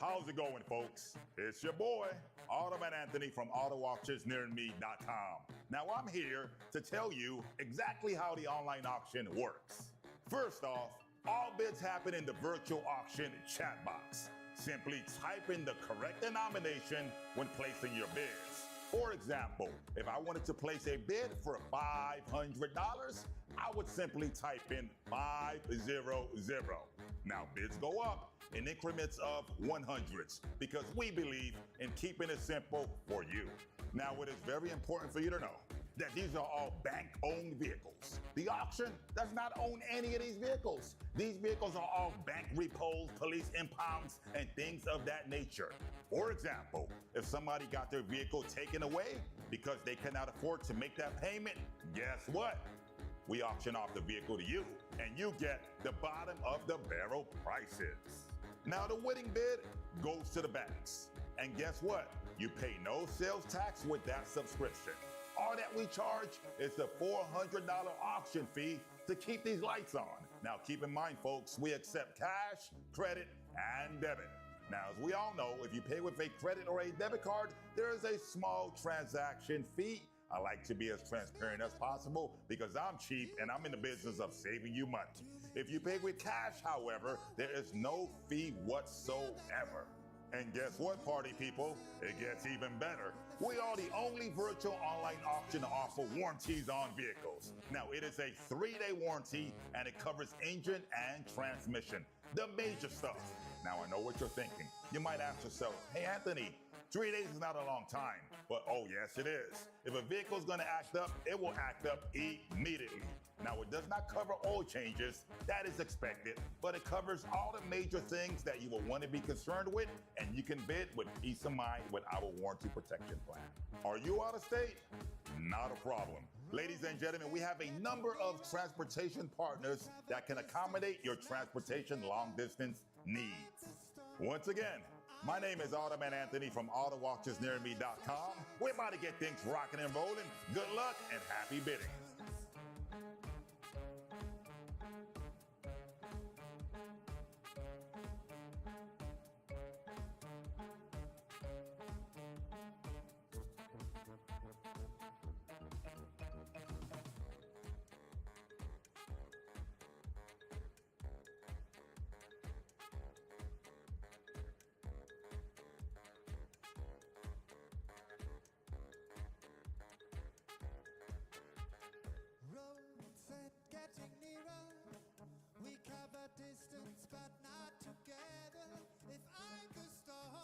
How's it going, folks? It's your boy, Automan Anthony from AutoAuctionsNearMe.com. Now, I'm here to tell you exactly how the online auction works. First off, all bids happen in the virtual auction chat box. Simply type in the correct denomination when placing your bids. For example, if I wanted to place a bid for $500, I would simply type in 500. Now, bids go up in increments of 100s because we believe in keeping it simple for you. Now, it is very important for you to know that these are all bank-owned vehicles. The auction does not own any of these vehicles. These vehicles are all bank repos, police impounds, and things of that nature. For example, if somebody got their vehicle taken away because they cannot afford to make that payment, guess what? We auction off the vehicle to you, and you get the bottom of the barrel prices. Now, the winning bid goes to the banks. And guess what? You pay no sales tax with that subscription. All that we charge is the $400 auction fee to keep these lights on. Now, keep in mind, folks, we accept cash, credit, and debit. Now, as we all know, if you pay with a credit or a debit card, there is a small transaction fee. I like to be as transparent as possible because I'm cheap and I'm in the business of saving you money. If you pay with cash, however, there is no fee whatsoever. And guess what, party people? It gets even better. We are the only virtual online auction to offer warranties on vehicles. Now, it is a 3-day warranty and it covers engine and transmission, the major stuff. Now, I know what you're thinking. You might ask yourself, hey, Anthony, 3 days is not a long time, but oh yes it is. If a vehicle is going to act up, it will act up immediately. Now, it does not cover oil changes, that is expected, but it covers all the major things that you will want to be concerned with, and you can bid with peace of mind with our warranty protection plan. Are you out of state? Not a problem. Ladies and gentlemen, we have a number of transportation partners that can accommodate your transportation long distance needs. Once again, my name is Automan Anthony from AutoAuctionsNearMe.com. We're about to get things rocking and rolling. Good luck and happy bidding.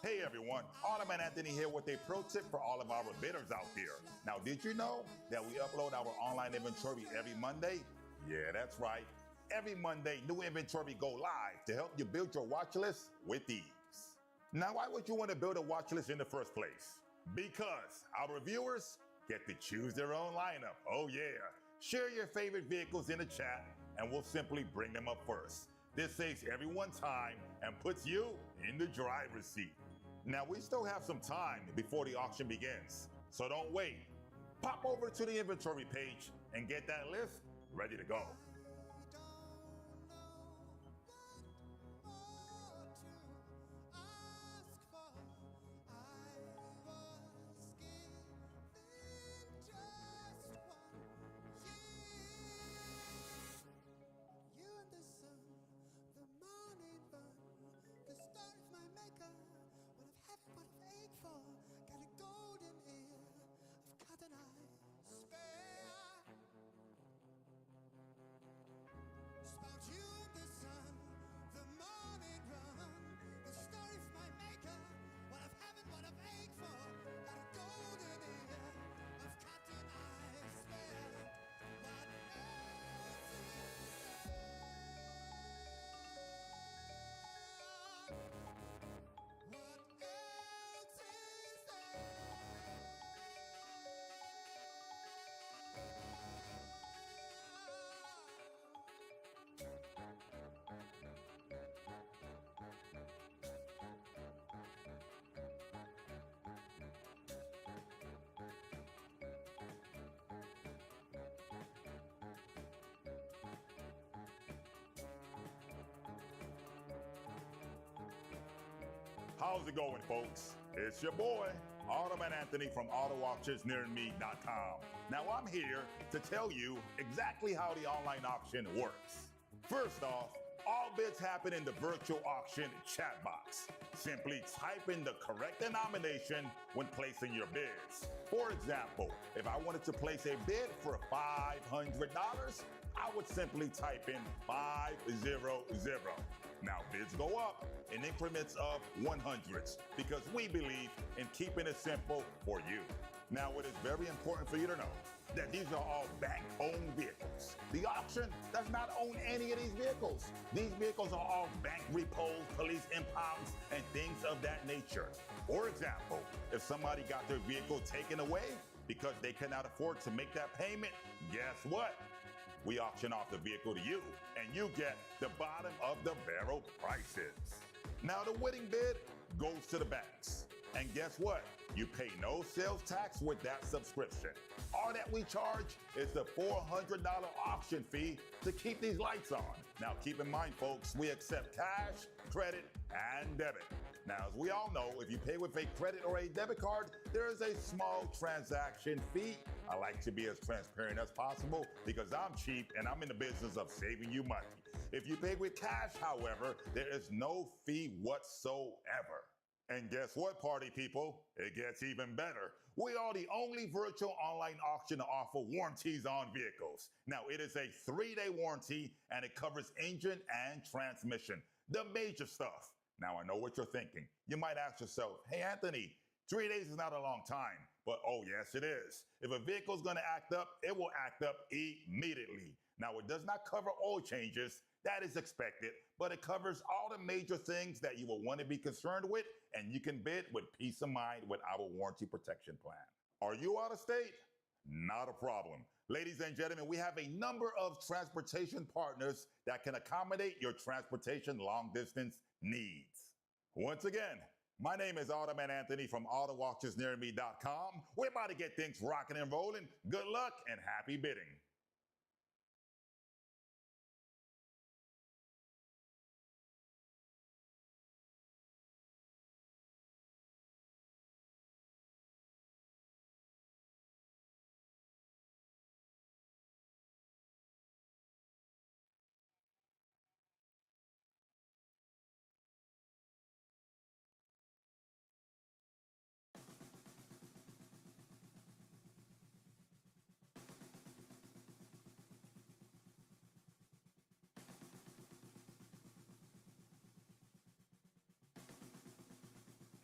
Hey everyone, Automan Anthony here with a pro tip for all of our bidders out there. Now, did you know that we upload our online inventory every Monday? Yeah, that's right. Every Monday, new inventory go live to help you build your watch list with ease. Now, why would you want to build a watch list in the first place? Because our viewers get to choose their own lineup. Oh yeah. Share your favorite vehicles in the chat and we'll simply bring them up first. This saves everyone time and puts you in the driver's seat. Now, we still have some time before the auction begins, so don't wait. Pop over to the inventory page and get that list ready to go. Got a golden ear of cotton eye spare. How's it going, folks? It's your boy, Automan Anthony from AutoAuctionsNearMe.com. Now I'm here to tell you exactly how the online auction works. First off, all bids happen in the virtual auction chat box. Simply type in the correct denomination when placing your bids. For example, if I wanted to place a bid for $500, I would simply type in 500. Now bids go up in increments of 100s because we believe in keeping it simple for you. Now it is very important for you to know that these are all bank-owned vehicles. The auction does not own any of these vehicles. These vehicles are all bank repos, police impounds, and things of that nature. For example, if somebody got their vehicle taken away because they cannot afford to make that payment, guess what? We auction off the vehicle to you, and you get the bottom of the barrel prices. Now the winning bid goes to the banks. And guess what? You pay no sales tax with that subscription. All that we charge is the $400 auction fee to keep these lights on. Now keep in mind, folks, we accept cash, credit, and debit. Now, as we all know, if you pay with a credit or a debit card, there is a small transaction fee. I like to be as transparent as possible because I'm cheap and I'm in the business of saving you money. If you pay with cash, however, there is no fee whatsoever. And guess what, party people? It gets even better. We are the only virtual online auction to offer warranties on vehicles. Now, it is a 3-day warranty and it covers engine and transmission, the major stuff. Now, I know what you're thinking. You might ask yourself, hey, Anthony, 3 days is not a long time. But oh, yes, it is. If a vehicle is going to act up, it will act up immediately. Now, it does not cover oil changes. That is expected, but it covers all the major things that you will want to be concerned with, and you can bid with peace of mind with our warranty protection plan. Are you out of state? Not a problem. Ladies and gentlemen, we have a number of transportation partners that can accommodate your transportation long distance needs. Once again, my name is Automan Anthony from AutoAuctionsNearMe.com. We're about to get things rocking and rolling. Good luck and happy bidding.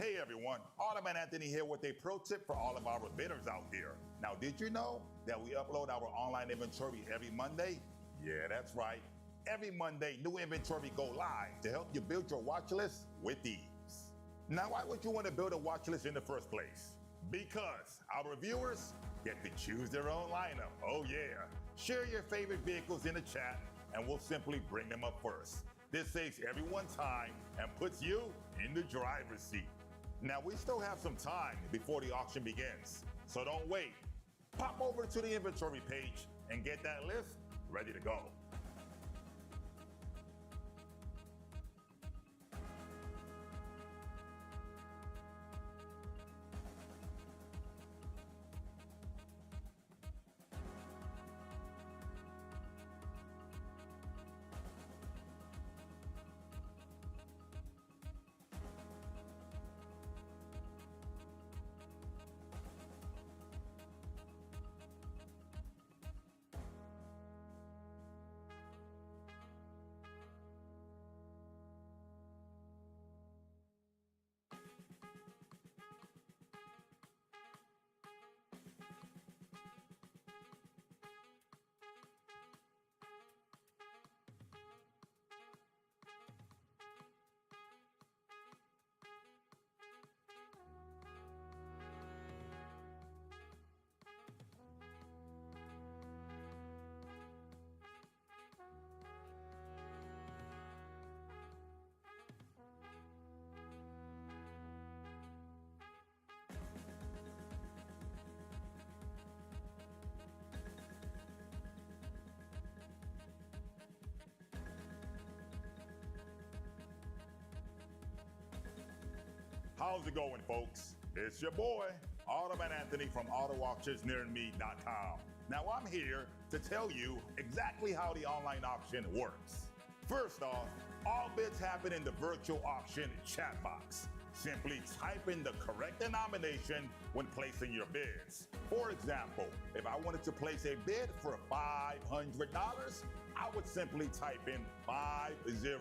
Hey everyone, Automan Anthony here with a pro tip for all of our bidders out there. Now, did you know that we upload our online inventory every Monday? Yeah, that's right. Every Monday, new inventory go live to help you build your watch list with ease. Now, why would you want to build a watch list in the first place? Because our viewers get to choose their own lineup. Oh yeah. Share your favorite vehicles in the chat and we'll simply bring them up first. This saves everyone time and puts you in the driver's seat. Now, we still have some time before the auction begins, so don't wait. Pop over to the inventory page and get that list ready to go. How's it going, folks? It's your boy, Automan Anthony from AutoAuctionsNearMe.com. Now, I'm here to tell you exactly how the online auction works. First off, all bids happen in the virtual auction chat box. Simply type in the correct denomination when placing your bids. For example, if I wanted to place a bid for $500, I would simply type in 500.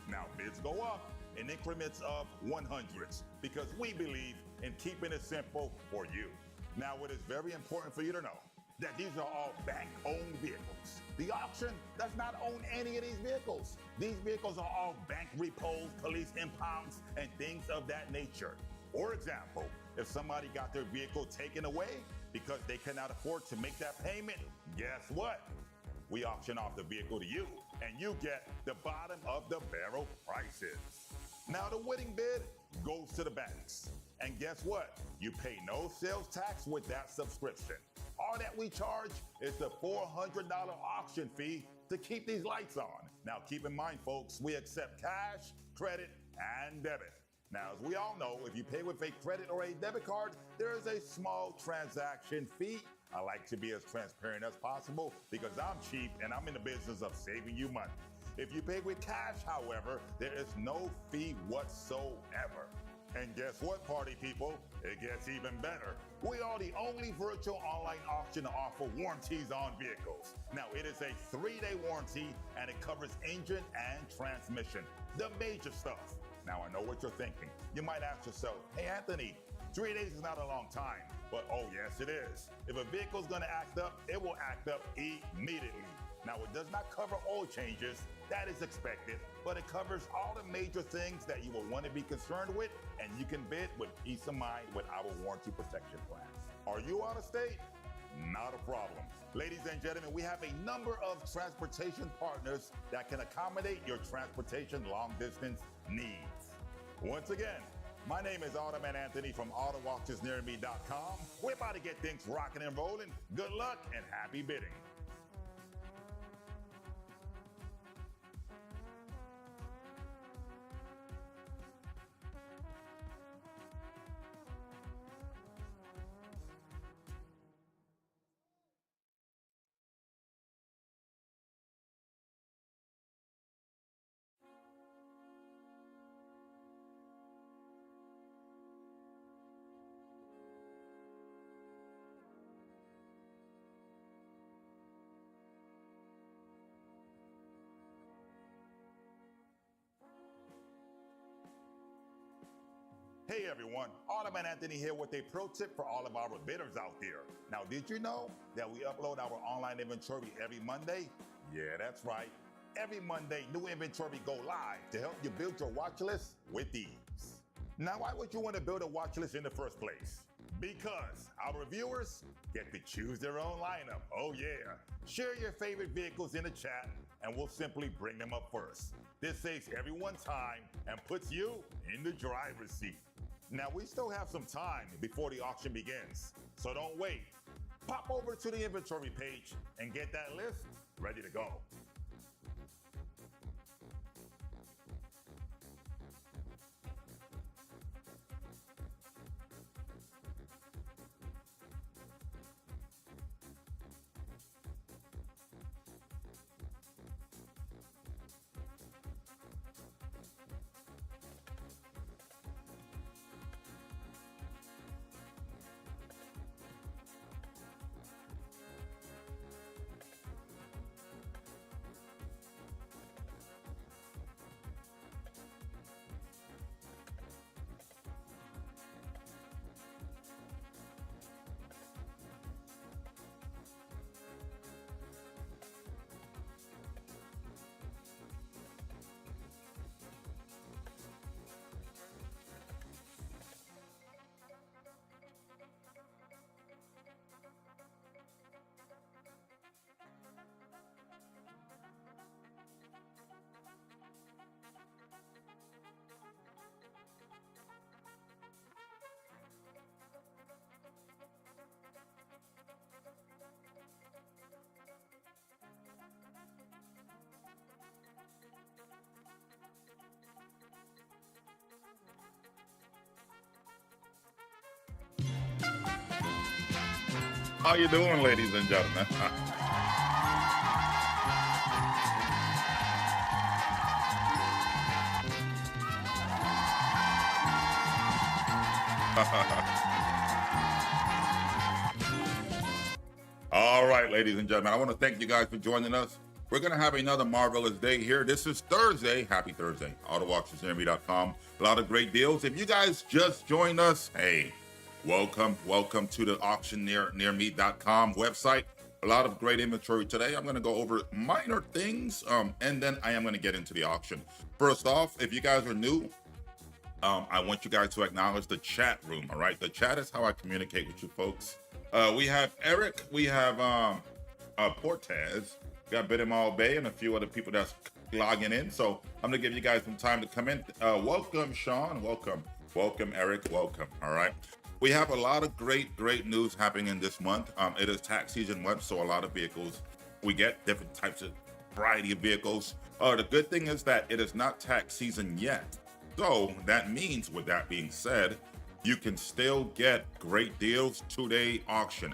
Now, bids go up in increments of 100s because we believe in keeping it simple for you. Now, it is very important for you to know that these are all bank-owned vehicles. The auction does not own any of these vehicles. These vehicles are all bank repos, police impounds, and things of that nature. For example, if somebody got their vehicle taken away because they cannot afford to make that payment, guess what? We auction off the vehicle to you, and you get the bottom of the barrel prices. Now, the winning bid goes to the banks. And guess what? You pay no sales tax with that subscription. All that we charge is the $400 auction fee to keep these lights on. Now, keep in mind, folks, we accept cash, credit, and debit. Now, as we all know, if you pay with a credit or a debit card, there is a small transaction fee. I like to be as transparent as possible because I'm cheap and I'm in the business of saving you money. If you pay with cash, however, there is no fee whatsoever. And guess what, party people? It gets even better. We are the only virtual online auction to offer warranties on vehicles. Now, it is a 3-day warranty, and it covers engine and transmission, the major stuff. Now, I know what you're thinking. You might ask yourself, hey, Anthony, 3 days is not a long time. But, oh, yes, it is. If a vehicle's going to act up, it will act up immediately. Now, it does not cover oil changes. That is expected, but it covers all the major things that you will want to be concerned with, and you can bid with peace of mind with our warranty protection plan. Are you out of state? Not a problem. Ladies and gentlemen, we have a number of transportation partners that can accommodate your transportation long-distance needs. Once again, my name is Automan Anthony from AutoAuctionsNearMe.com. We're about to get things rocking and rolling. Good luck and happy bidding. Hey everyone, Automan Anthony here with a pro tip for all of our bidders out there. Now, did you know that we upload our online inventory every Monday? Yeah, that's right. Every Monday, new inventory go live to help you build your watch list with ease. Now, why would you want to build a watch list in the first place? Because our viewers get to choose their own lineup. Oh yeah. Share your favorite vehicles in the chat and we'll simply bring them up first. This saves everyone time and puts you in the driver's seat. Now, we still have some time before the auction begins, so don't wait. Pop over to the inventory page and get that list ready to go. How you doing, ladies and gentlemen? All right, ladies and gentlemen, I want to thank you guys for joining us. We're going to have another marvelous day here. This is Thursday. Happy Thursday. AutoAuctionsNearMe.com. A lot of great deals. If you guys just joined us, hey, welcome to the AuctionNearMe.com website. A lot of great inventory today. I'm going to go over minor things, and then I am going to get into the auction. First off, if you guys are new, I want you guys to acknowledge the chat room, all right? The chat is how I communicate with you folks. We have Eric, we have Portez, we got Bidimal Bay, and a few other people that's logging in. So I'm gonna give you guys some time to come in. Welcome, Sean, welcome. Welcome, Eric, welcome, all right? We have a lot of great news happening in this month. It is tax season month, so a lot of vehicles. We get different types of variety of vehicles. The good thing is that it is not tax season yet. So that means, with that being said, you can still get great deals today's auction.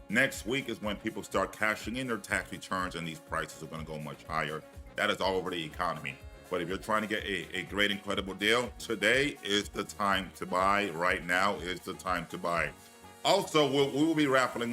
Next week is when people start cashing in their tax returns and these prices are going to go much higher. That is all over the economy. But if you're trying to get a great, incredible deal, today is the time to buy. Right now is the time to buy. Also, we will be giving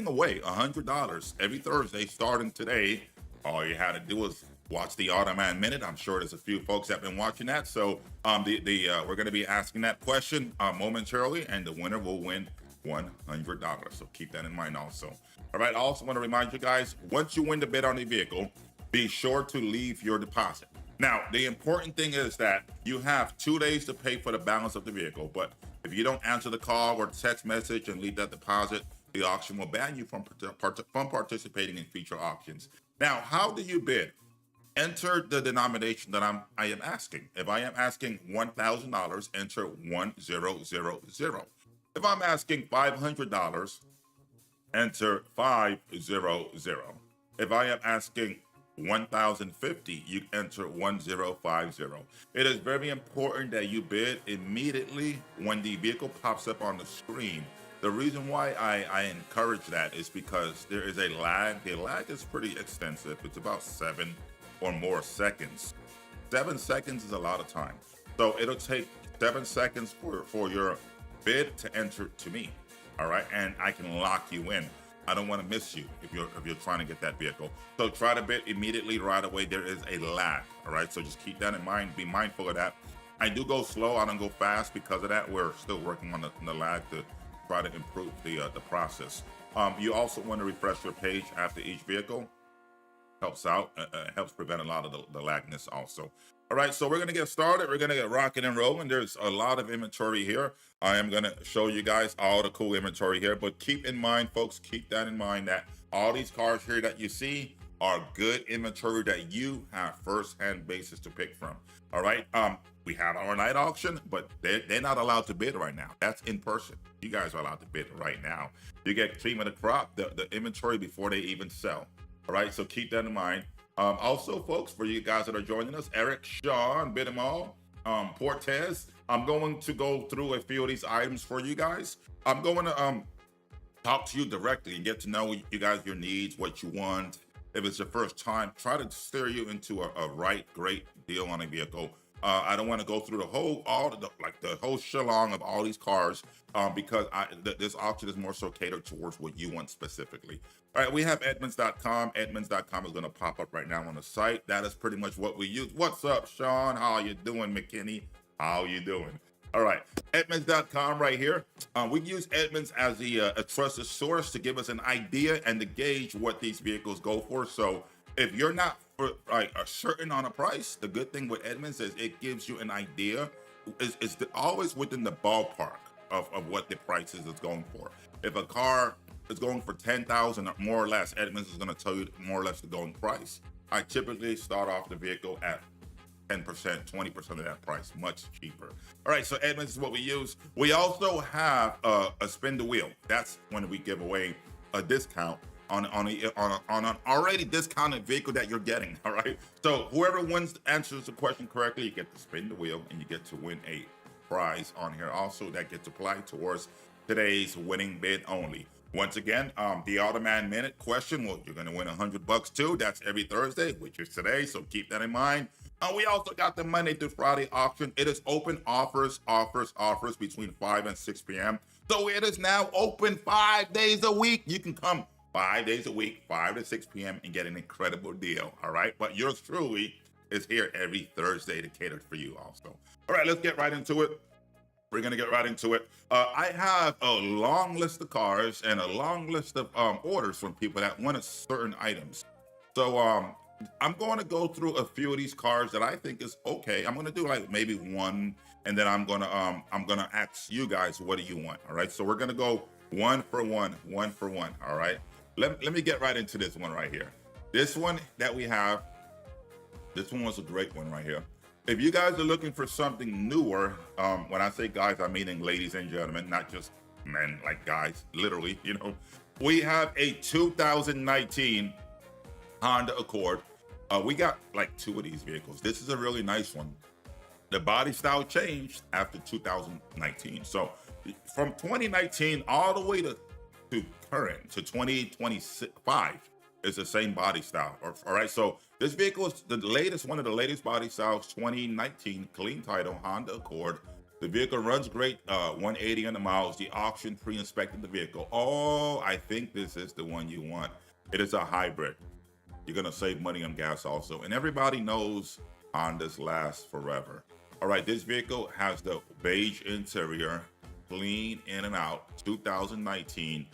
away $100 every Thursday starting today. All you had to do was watch the Automan Minute. I'm sure there's a few folks that have been watching that. So we're going to be asking that question momentarily, and the winner will win $100. So keep that in mind also. All right. I also want to remind you guys, once you win the bid on the vehicle, be sure to leave your deposit. Now, the important thing is that you have 2 days to pay for the balance of the vehicle. But if you don't answer the call or text message and leave that deposit, the auction will ban you from participating in future auctions. Now, how do you bid? Enter the denomination that I am asking. If I am asking $1,000, enter 1000. If I'm asking $500, enter 500. If I am asking 1,050, you enter 1050. It is very important that you bid immediately when the vehicle pops up on the screen. The reason why I encourage that is because there is a lag. The lag is pretty extensive. It's about 7 or more seconds. 7 seconds is a lot of time. So it'll take 7 seconds for your bid to enter to me. All right. And I can lock you in. I don't want to miss you if you're trying to get that vehicle. So try to bid immediately right away. There is a lag. All right. So just keep that in mind. Be mindful of that. I do go slow. I don't go fast because of that. We're still working on the lag to try to improve the process. You also want to refresh your page after each vehicle. Helps out, helps prevent a lot of the lagness also. All right, so we're going to get started. We're going to get rocking and rolling. There's a lot of inventory here. I am going to show you guys all the cool inventory here, but keep in mind, folks, keep that in mind that all these cars here that you see are good inventory that you have first-hand basis to pick from. All right, we have our night auction, but they're not allowed to bid right now. That's in person. You guys are allowed to bid right now. You get cream of the crop, the inventory before they even sell. All right, so keep that in mind. Also, folks, for you guys that are joining us, Eric, Sean, Bidimal, Portez, I'm going to go through a few of these items for you guys. I'm going to talk to you directly and get to know you guys, your needs, what you want. If it's your first time, try to steer you into a great deal on a vehicle. I don't want to go through the whole shillong of all these cars because this auction is more so catered towards what you want specifically. All right, we have Edmunds.com. Edmunds.com is going to pop up right now on the site. That is pretty much what we use. What's up, Sean? How you doing, McKinney? How you doing? All right, Edmunds.com right here. We use Edmunds as a trusted source to give us an idea and to gauge what these vehicles go for. So if you're not certain on a price, the good thing with Edmunds is it gives you an idea. It's always within the ballpark of what the price is going for. If a car is going for $10,000 more or less, Edmunds is going to tell you more or less the going price. I typically start off the vehicle at 10%, 20% of that price, much cheaper. All right, so Edmunds is what we use. We also have a spin the wheel. That's when we give away a discount on an already discounted vehicle that you're getting. All right, so whoever answers the question correctly, you get to spin the wheel and you get to win a prize on here also that gets applied towards today's winning bid only. Once again, the Automan Minute question, well, you're going to win $100 too. That's every Thursday, which is today, so keep that in mind. We also got the Monday through Friday auction. It is open offers between 5 and 6 p.m. So it is now open 5 days a week. You can come 5 days a week, 5 to 6 p.m. and get an incredible deal, all right? But yours truly is here every Thursday to cater for you also. All right, let's get right into it. We're going to get right into it. I have a long list of cars and a long list of orders from people that wanted certain items. So I'm going to go through a few of these cars that I think is okay. I'm going to do like maybe one, and then I'm going to ask you guys, what do you want? All right. So we're going to go one for one. All right. Let me get right into this one right here. This one that we have, this one was a great one right here. If you guys are looking for something newer, when I say guys, I'm meaning ladies and gentlemen, not just men, like guys, literally, you know, we have a 2019 Honda Accord. We got like two of these vehicles. This is a really nice one. The body style changed after 2019. So from 2019 all the way to current, to 2025, is the same body style. All right, so this vehicle is the latest, one of the latest body styles, 2019 clean title Honda Accord. The vehicle runs great, 180 on the miles. The auction pre-inspected the vehicle. Oh, I think this is the one you want. It is a hybrid. You're gonna save money on gas also. And everybody knows Hondas last forever. All right, this vehicle has the beige interior, clean in and out, 2019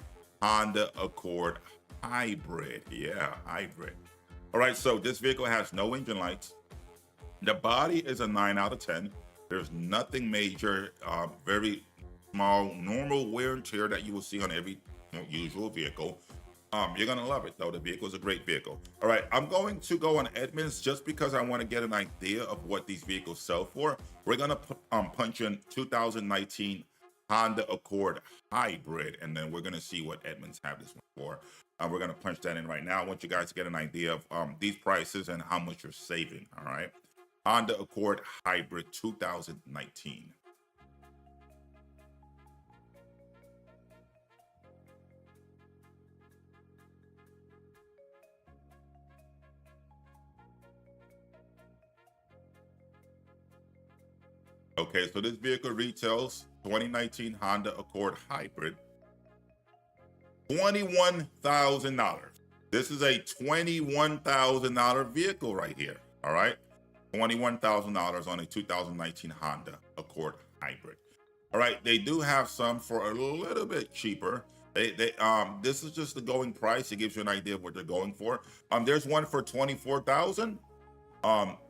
Honda Accord hybrid. Yeah, hybrid. All right, so this vehicle has no engine lights. The body is a 9 out of 10. There's nothing major, very small, normal wear and tear that you will see on every usual vehicle. You're gonna love it though. The vehicle is a great vehicle. All right, I'm going to go on Edmunds just because I want to get an idea of what these vehicles sell for. We're gonna punch in 2019 Honda Accord hybrid, and then we're gonna see what Edmunds have this one for. We're gonna punch that in right now. I want you guys to get an idea of these prices and how much you're saving. All right, Honda Accord hybrid 2019. Okay, so this vehicle retails 2019 Honda Accord hybrid, $21,000. This is a $21,000 vehicle right here. All right, $21,000 on a 2019 Honda Accord hybrid. All right, they do have some for a little bit cheaper. This is just the going price. It gives you an idea of what they're going for. There's one for $24,000.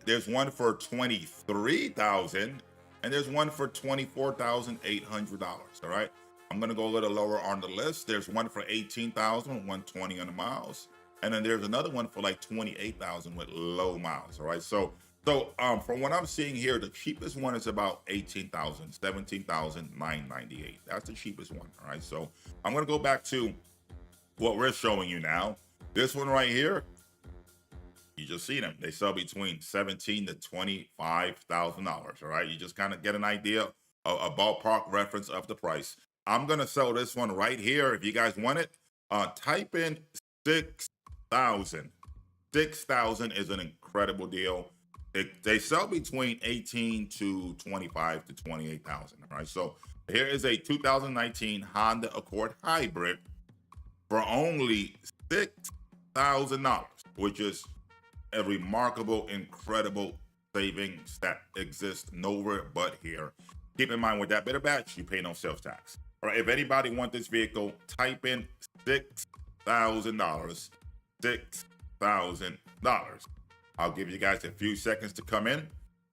There's one for $23,000. And there's one for $24,800. All right, I'm gonna go a little lower on the list. There's one for $18,000, 120 on the miles, and then there's another one for like $28,000 with low miles. All right, so from what I'm seeing here, the cheapest one is about $18,000, $17,998. That's the cheapest one. All right, so I'm gonna go back to what we're showing you now. This one right here. You just see them. They sell between $17,000 to $25,000. All right, you just kind of get an idea, a ballpark reference of the price. I'm gonna sell this one right here. If you guys want it, type in 6,000. 6,000 is an incredible deal. They sell between 18 to 25 to 28,000. All right, so here is a 2019 Honda Accord hybrid for only $6,000, which is a remarkable, incredible savings that exists nowhere but here. Keep in mind, with that bit of batch, you pay no sales tax. All right, if anybody wants this vehicle, type in $6,000. $6,000. I'll give you guys a few seconds to come in.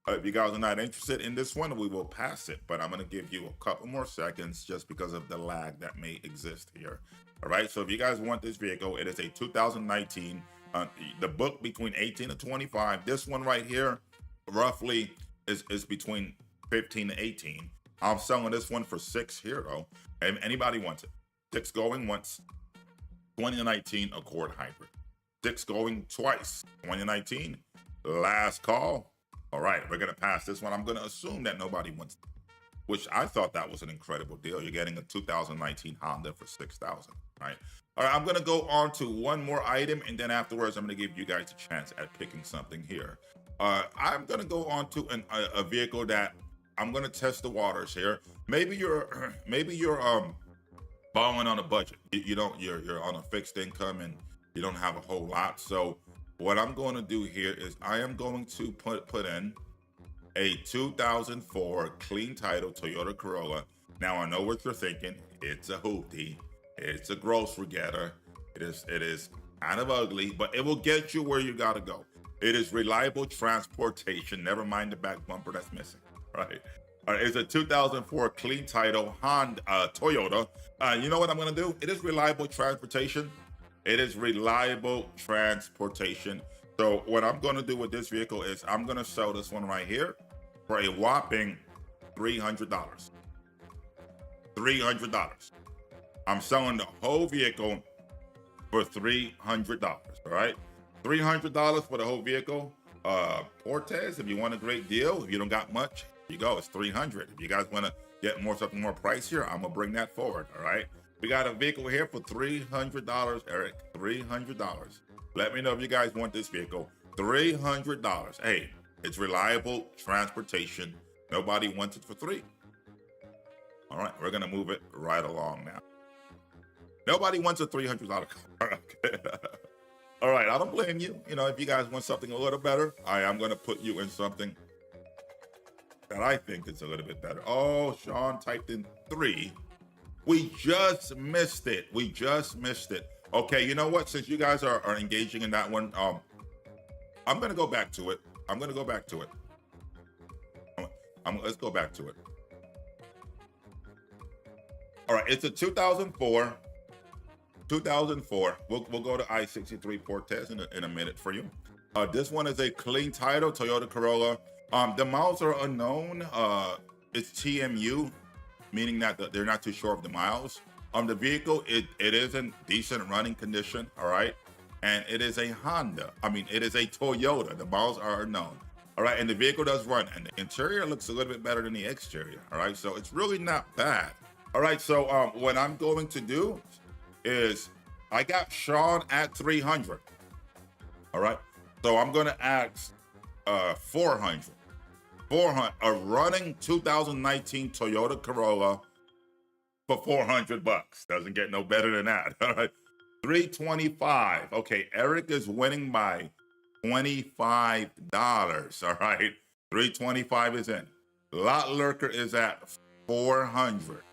If you guys are not interested in this one, we will pass it, but I'm gonna give you a couple more seconds just because of the lag that may exist here. All right, so if you guys want this vehicle, it is a 2019 the book between 18 to 25. This one right here, roughly, is between 15 to 18. I'm selling this one for $6 here though. And anybody wants it. 6 going once. 2019 Accord hybrid. 6 going twice. 2019. Last call. All right, we're gonna pass this one. I'm gonna assume that nobody wants it. which I thought that was an incredible deal. You're getting a 2019 Honda for $6,000, right? All right, I'm gonna go on to one more item, and then afterwards, I'm gonna give you guys a chance at picking something here. I'm gonna go on to a vehicle that I'm gonna test the waters here. Maybe you're balling on a budget. You're on a fixed income and you don't have a whole lot. So what I'm going to do here is I am going to put in a 2004 clean title Toyota Corolla. Now I know what you're thinking. It's a hoopty. It's a grocery getter. It is kind of ugly, but it will get you where you gotta go. It is reliable transportation. Never mind the back bumper that's missing, right? All right, it's a 2004 clean title Honda Toyota. You know what I'm gonna do? It is reliable transportation. It is reliable transportation. So what I'm gonna do with this vehicle is I'm gonna sell this one right here for a whopping $300. $300. I'm selling the whole vehicle for $300. All right, $300 for the whole vehicle. Portes, if you want a great deal, if you don't got much, you go. It's $300. If you guys want to get something more pricier, I'm gonna bring that forward. All right, we got a vehicle here for $300, Eric. $300. Let me know if you guys want this vehicle. $300. Hey, it's reliable transportation. Nobody wants it for $3. All right, we're gonna move it right along now. Nobody wants a $300 car. Okay. All right, I don't blame you. You know, if you guys want something a little better, I'm gonna put you in something that I think is a little bit better. Oh, Sean typed in 3. We just missed it. We just missed it. Okay, you know what? Since you guys are engaging in that one, I'm gonna go back to it. I'm gonna go back to it. Let's go back to it. All right, it's a 2004. 2004. We'll go to I-63 Portes in a minute for you. This one is a clean title Toyota Corolla. The miles are unknown. It's TMU, meaning that they're not too sure of the miles. The vehicle, it is in decent running condition, all right? And it is a Honda. It is a Toyota. The miles are unknown. All right, and the vehicle does run, and the interior looks a little bit better than the exterior, all right? So it's really not bad. All right, so what I'm going to do is I got Sean at 300. All right, so I'm gonna ask 400. 400, a running 2019 Toyota Corolla for $400. Doesn't get no better than that. All right, 325. Okay, Eric is winning by $25. All right, 325 is in. Lot Lurker is at 400.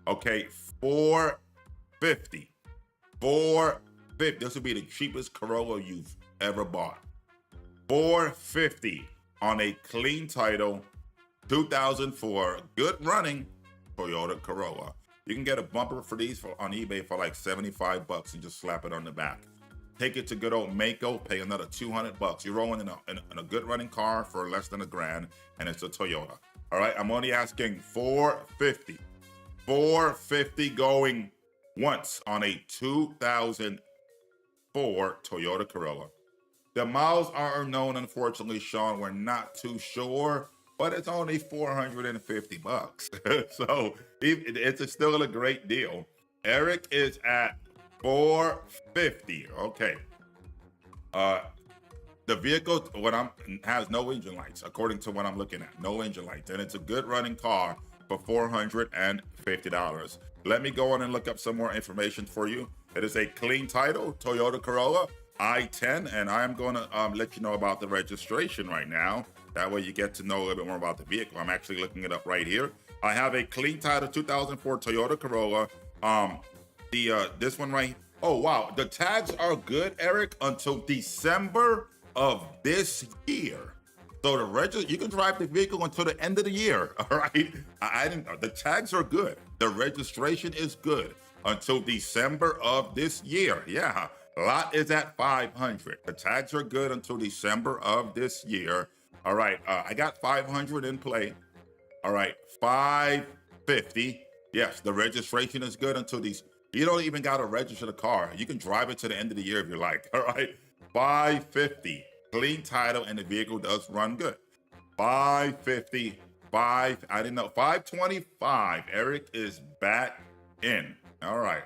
Okay, 450. 450. This would be the cheapest Corolla you've ever bought. 450 on a clean title 2004 good running Toyota Corolla. You can get a bumper for these on eBay for like $75 and just slap it on the back. Take it to good old Mako, pay another $200. You're rolling in a good running car for less than $1,000, and it's a Toyota. All right, I'm only asking 450. 450 going once on a 2004 Toyota Corolla. The miles are unknown, unfortunately, Sean. We're not too sure, but it's only $450. So it's still a great deal. Eric is at 450. Okay. The vehicle has no engine lights, according to what I'm looking at. No engine lights, and it's a good running car for $450. Let me go on and look up some more information for you. It is a clean title Toyota Corolla I-10, and I'm going to let you know about the registration right now. That way you get to know a little bit more about the vehicle. I'm actually looking it up right here. I have a clean title 2004 Toyota Corolla. This one right. Oh wow, the tags are good, Eric, until December of this year. So you can drive the vehicle until the end of the year. All right. The tags are good. The registration is good until December of this year. Yeah. Lot is at 500. The tags are good until December of this year. All right. I got 500 in play. All right. 550. Yes. The registration is good until these. You don't even got to register the car. You can drive it to the end of the year if you like. All right. 550. Clean title, and the vehicle does run good. 550 I didn't know. 525. Eric is back in. All right.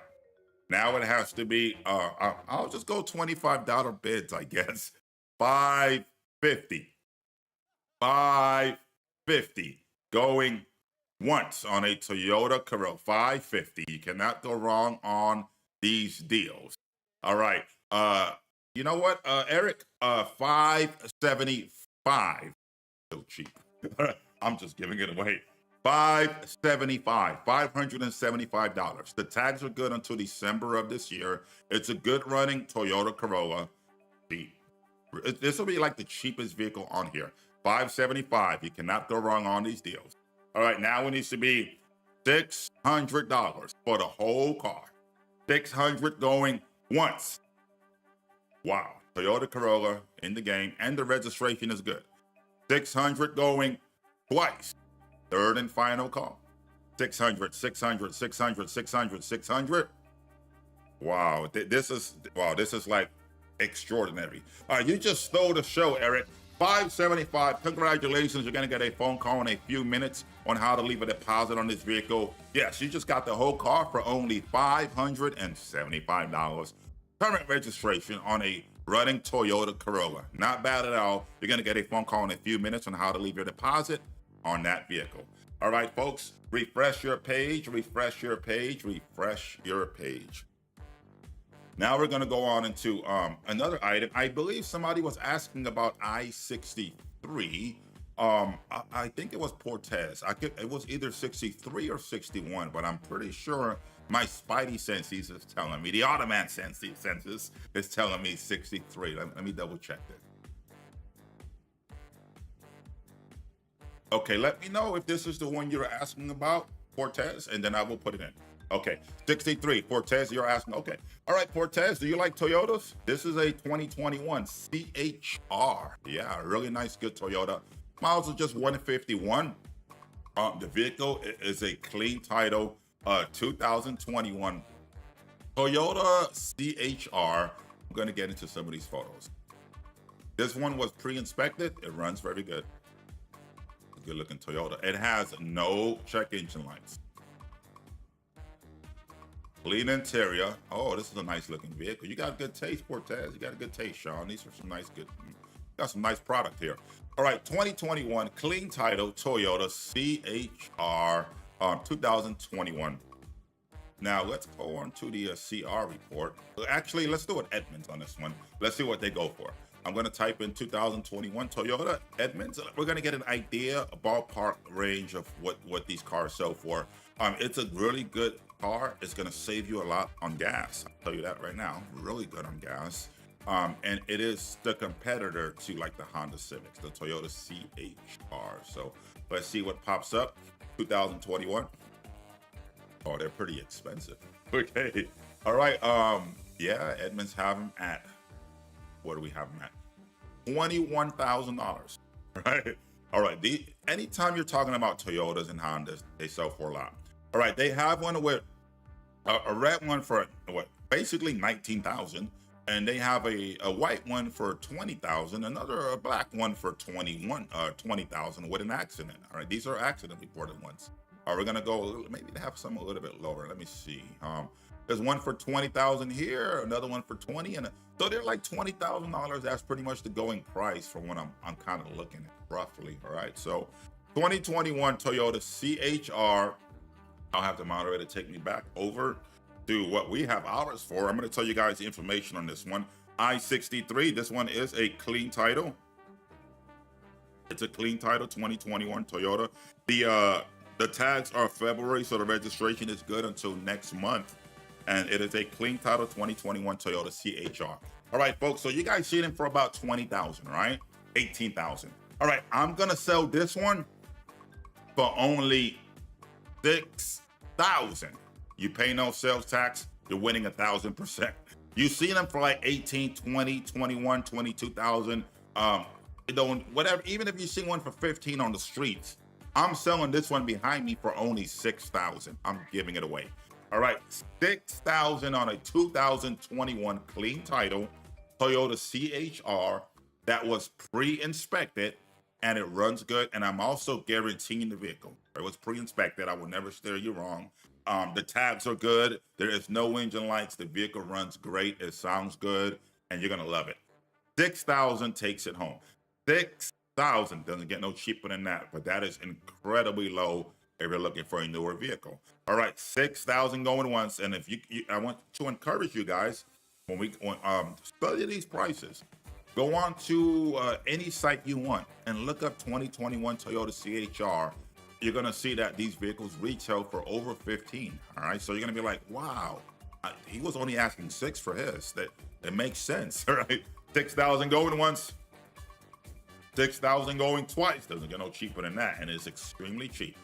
Now it has to be, I'll just go $25 bids, I guess. 550. 550. Going once on a Toyota Corolla. 550. You cannot go wrong on these deals. All right. You know what, Eric? 575. So cheap. I'm just giving it away. $575. $575. The tags are good until December of this year. It's a good running Toyota Corolla. This will be like the cheapest vehicle on here. $575. You cannot go wrong on these deals. All right, now it needs to be $600 for the whole car. $600 going once. Wow. Toyota Corolla in the game, and the registration is good. $600 going twice. Third and final call. 600, 600, 600, 600, 600. Wow, this is like extraordinary. All right, you just stole the show, Eric. 575. Congratulations. You're going to get a phone call in a few minutes on how to leave a deposit on this vehicle. Yes, you just got the whole car for only $575. Current registration on a running Toyota Corolla. Not bad at all. You're going to get a phone call in a few minutes on how to leave your deposit on that vehicle. All right, folks, refresh your page, refresh your page, refresh your page. Now we're going to go on into another item. I believe somebody was asking about I-63. I think it was Portez. It was either 63 or 61, but I'm pretty sure my spidey senses is telling me, the Automan senses is telling me 63. Let me double check this. Okay, let me know if this is the one you're asking about, Portez, and then I will put it in. Okay, 63, Portez, you're asking. Okay, all right, Portez, do you like Toyotas? This is a 2021 CHR. Yeah, really nice, good Toyota. Miles are just 151. The vehicle is a clean title, 2021 Toyota CHR. I'm gonna get into some of these photos. This one was pre-inspected. It runs very good. Good looking Toyota. It has no check engine lights. Clean interior. Oh, this is a nice looking vehicle. You got good taste, Portez. You got a good taste, Sean. These are some nice, got some nice product here. All right, 2021 clean title Toyota CHR 2021. Now let's go on to the CR report. Actually, let's do an Edmunds on this one. Let's see what they go for. I'm going to type in 2021 Toyota Edmunds. We're going to get an idea, a ballpark range of what these cars sell for. It's a really good car. It's going to save you a lot on gas. I'll tell you that right now. Really good on gas. And it is the competitor to like the Honda Civics, the Toyota CHR. So let's see what pops up. 2021. Oh, they're pretty expensive. Okay. All right. Yeah, Edmunds have them at, what do we have them at? $21,000. Right. All right. Anytime you're talking about Toyotas and Hondas, they sell for a lot. All right. They have one with a red one for what? Basically 19,000. And they have a white one for 20,000, a black one for 20,000 with an accident. All right, these are accident reported ones. All right, we're gonna go maybe they have some a little bit lower. Let me see. There's one for 20,000 here, another one for 20, and so they're like $20,000. That's pretty much the going price for what I'm kind of looking at roughly. All right, so 2021 Toyota CHR. I'll have the moderator take me back over to what we have ours for. I'm going to tell you guys the information on this one. I-63, this one is a clean title. It's a clean title, 2021 Toyota. The tags are February, so the registration is good until next month. And it is a clean title, 2021 Toyota CHR. All right, folks, so you guys see them for about 20,000, right? 18,000. All right, I'm going to sell this one for only 6,000. You pay no sales tax, you're winning 1,000%. You see them for like 18, 20, 21, 22,000. Whatever, even if you see one for 15 on the streets, I'm selling this one behind me for only 6,000. I'm giving it away. All right, 6,000 on a 2021 clean title Toyota CHR that was pre-inspected. and it runs good. And I'm also guaranteeing the vehicle. It was pre-inspected. I will never steer you wrong. The tags are good. There is no engine lights. The vehicle runs great. It sounds good, and you're gonna love it. 6,000 takes it home. 6,000 doesn't get no cheaper than that, but that is incredibly low if you're looking for a newer vehicle. All right, 6,000 going once, and if I want to encourage you guys when study these prices. Go on to any site you want and look up 2021 Toyota CHR. You're gonna see that these vehicles retail for over 15. All right, so you're gonna be like, wow, he was only asking 6 for his. That makes sense, all right? 6,000 going once, 6,000 going twice. Doesn't get no cheaper than that, and it's extremely cheap.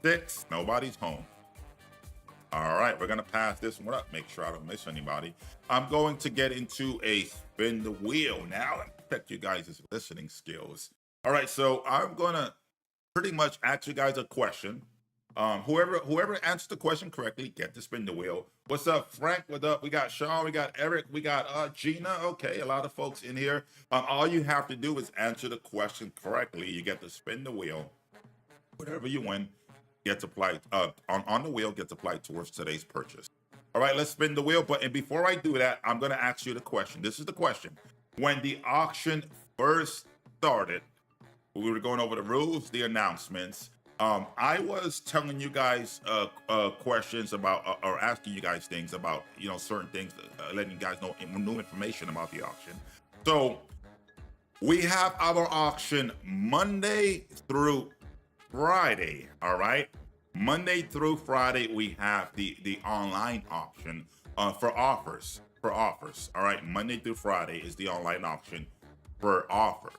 6, nobody's home. All right, we're gonna pass this one up. Make sure I don't miss anybody. I'm going to get into a spin the wheel now and check you guys' listening skills. All right, so I'm gonna pretty much ask you guys a question. Whoever answers the question correctly, get to spin the wheel. What's up, Frank? What up? We got Sean, we got Eric, we got Gina. Okay, a lot of folks in here. All you have to do is answer the question correctly. You get to spin the wheel. Whatever you win gets applied on the wheel, gets applied towards today's purchase. All right, let's spin the wheel. But before I do that, I'm gonna ask you the question. This is the question. When the auction first started, we were going over the rules, the announcements. I was telling you guys questions about, or asking you guys things about, certain things, letting you guys know new information about the auction. So we have our auction Monday through Friday. All right, Monday through Friday we have the online auction for offers. All right, Monday through Friday is the online auction for offer.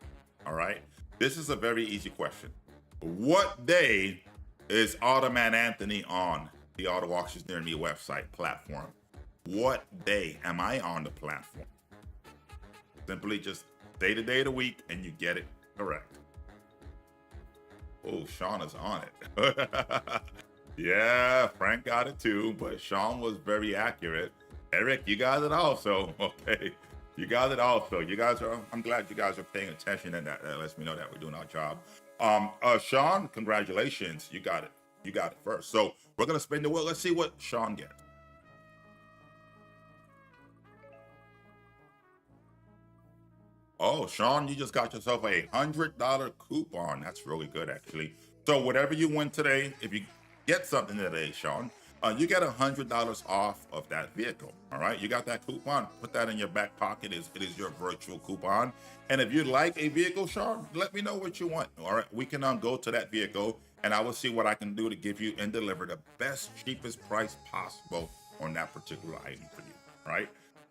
All right. This is a very easy question. What day is Automan Anthony on the Auto Auctions Near Me website platform? What day am I on the platform? Simply just say the day of the week and you get it correct. Oh, Sean is on it. Yeah, Frank got it too, but Sean was very accurate. Eric, you got it also. Okay. You got it also. I'm glad you guys are paying attention, and that lets me know that we're doing our job. Sean, congratulations. You got it. You got it first. So we're going to spin the wheel. Let's see what Sean gets. Oh, Sean, you just got yourself a $100 coupon. That's really good, actually. So whatever you win today, if you get something today, Sean, you get $100 off of that vehicle. All right, you got that coupon. Put that in your back pocket. It is your virtual coupon. And if you like a vehicle, Sean, let me know what you want. All right, we can go to that vehicle, and I will see what I can do to give you and deliver the best, cheapest price possible on that particular item for you. Right?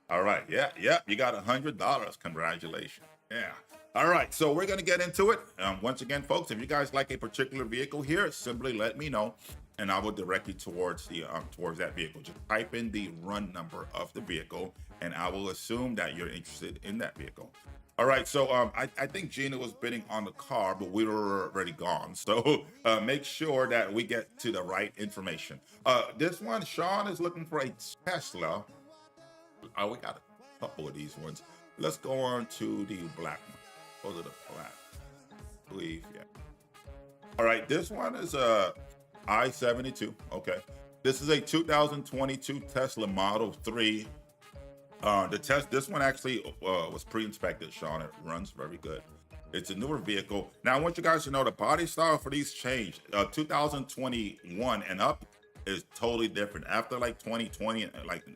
All right. Yeah. You got $100. Congratulations. Yeah. All right. So we're gonna get into it. Once again, folks, if you guys like a particular vehicle here, simply let me know, and I will direct you towards that vehicle. Just type in the run number of the vehicle, and I will assume that you're interested in that vehicle. All right, so I think Gina was bidding on the car, but we were already gone. So make sure that we get to the right information. This one, Sean is looking for a Tesla. Oh, we got a couple of these ones. Let's go on to the black one. Go to the black, I believe, yeah. All right, this one is I-72. Okay, this is a 2022 Tesla Model 3. This one actually was pre-inspected, Sean. It runs very good. It's a newer vehicle. Now I want you guys to know the body style for these changed. 2021 and up is totally different. After like 2020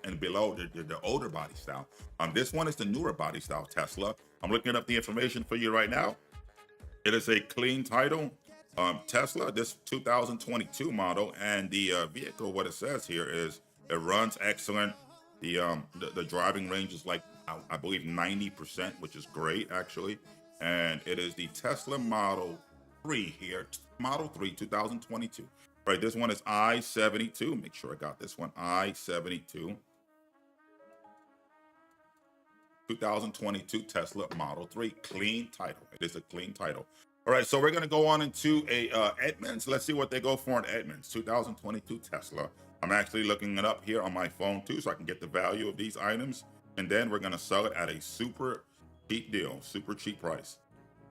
and below, the older body style. This one is the newer body style Tesla. I'm looking up the information for you right now. It is a clean title Tesla, this 2022 model, and the vehicle. What it says here is it runs excellent. The driving range is like I believe 90%, which is great actually. And it is the Tesla Model 3 here, Model 3 2022. Right, this one is I-72. Make sure I got this one. I-72. 2022 Tesla Model 3. Clean title. It is a clean title. All right, so we're going to go on into a Edmunds. Let's see what they go for in Edmunds. 2022 Tesla. I'm actually looking it up here on my phone too, so I can get the value of these items. And then we're going to sell it at a super cheap deal, super cheap price.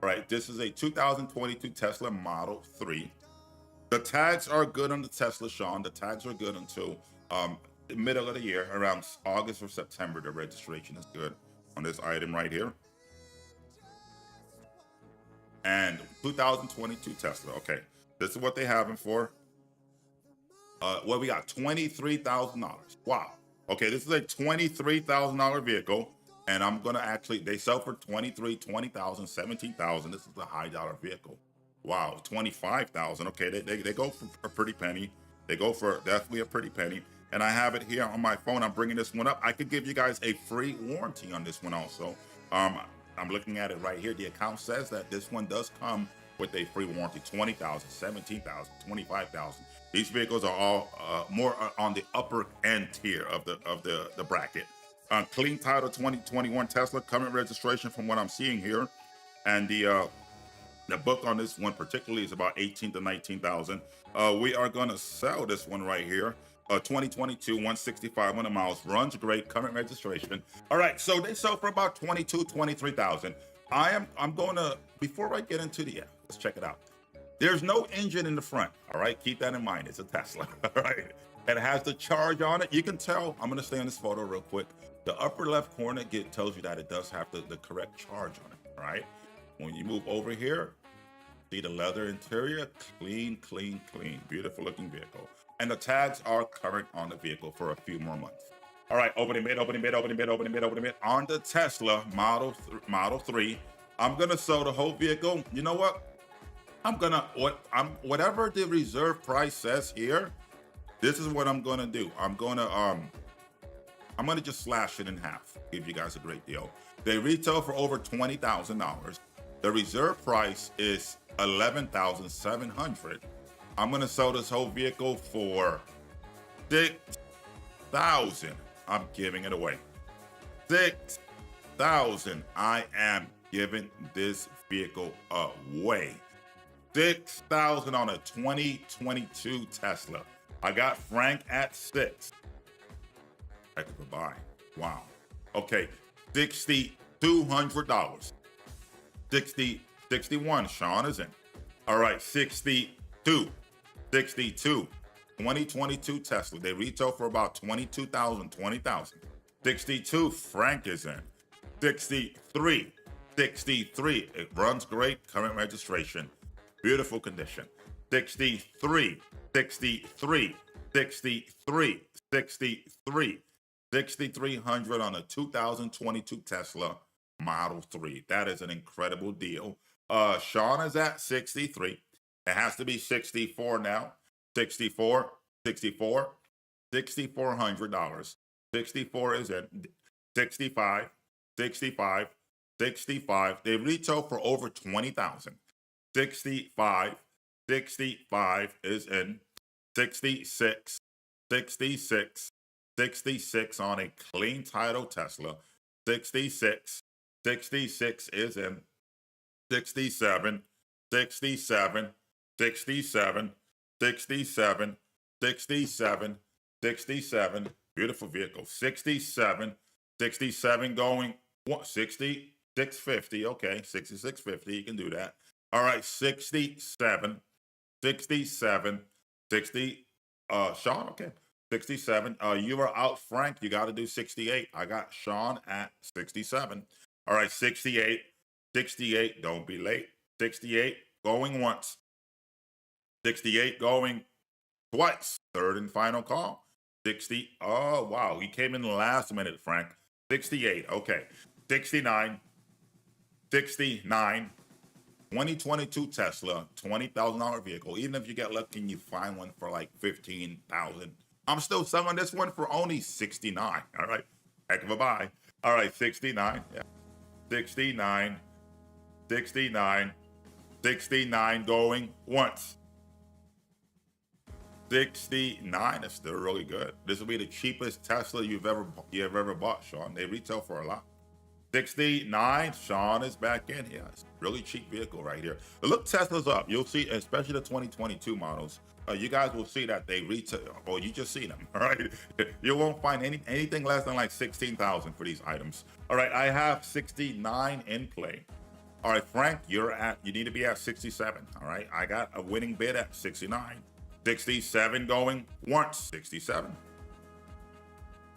All right, this is a 2022 Tesla Model 3. The tags are good on the Tesla, Sean. The tags are good until the middle of the year, around August or September. The registration is good on this item right here. And 2022 Tesla. Okay, this is what they have him for. What we got? $23,000. Wow. Okay, this is a $23,000 vehicle, and I'm gonna actually, they sell for 23, 20,000, 17,000. This is a high dollar vehicle. Wow, 25,000. Okay, they go for a pretty penny. They go for definitely a pretty penny. And I have it here on my phone. I'm bringing this one up. I could give you guys a free warranty on this one also. I'm looking at it right here. The account says that this one does come with a free warranty. 20,000, 17,000, 25,000. These vehicles are all more on the upper end tier of the bracket. Clean title 2021 Tesla, current registration from what I'm seeing here, and the book on this one particularly is about 18 to 19,000. We are going to sell this one right here. 2022, 165 miles, runs great, current registration. All right, so they sell for about 22, 23,000. I'm going to, before I get into the, let's check it out. There's no engine in the front, all right? Keep that in mind, it's a Tesla, all right? It has the charge on it. You can tell, I'm gonna stay on this photo real quick. The upper left corner tells you that it does have the correct charge on it, all right? When you move over here, see the leather interior, clean, clean, clean, beautiful looking vehicle. And the tags are current on the vehicle for a few more months. All right, opening bid, opening bid, opening bid, opening bid, opening bid. On the Tesla Model 3, I'm gonna sell the whole vehicle. You know what? Whatever the reserve price says here, this is what I'm gonna do. I'm gonna just slash it in half, give you guys a great deal. They retail for over $20,000. The reserve price is $11,700. I'm gonna sell this whole vehicle for $6,000. I'm giving it away. $6,000. I am giving this vehicle away. $6,000 on a 2022 Tesla. I got Frank at 6. Heck of a buy. Wow. Okay, $6,200. 61. Sean is in. All right, 62. 2022 Tesla. They retail for about 22,000, 20,000. 62. Frank is in. 63. It runs great. Current registration. Beautiful condition. 63. 6,300 on a 2022 Tesla Model 3. That is an incredible deal. Sean is at 63. It has to be 64 now. $64,400. $64 is in. 65. They retail for over 20,000. 65 is in. 66 on a clean title Tesla. 66 is in. 67 beautiful vehicle. 67 going 6650. Okay, 6650, you can do that. All right, 60 Sean, okay, 67. You are out, Frank. You got to do 68. I got Sean at 67. All right, 68. Don't be late. 68 going once. 68 going twice. Third and final call. 60. Oh, wow. He came in the last minute, Frank. 68. Okay. 69. 2022 Tesla, $20,000 vehicle. Even if you get lucky and you find one for like 15,000, I'm still selling this one for only 69. All right, heck of a buy. All right, 69. Yeah, 69 going once. 69 is still really good. This will be the cheapest Tesla you've ever bought, Sean. They retail for a lot. 69, Sean is back in here. It's a really cheap vehicle right here. But look, Tesla's up. You'll see, especially the 2022 models. You guys will see that they retail, or you just see them, all right? You won't find anything less than like 16,000 for these items. All right, I have 69 in play. All right, Frank, you need to be at 67. All right, I got a winning bid at 69. 67 going once, 67.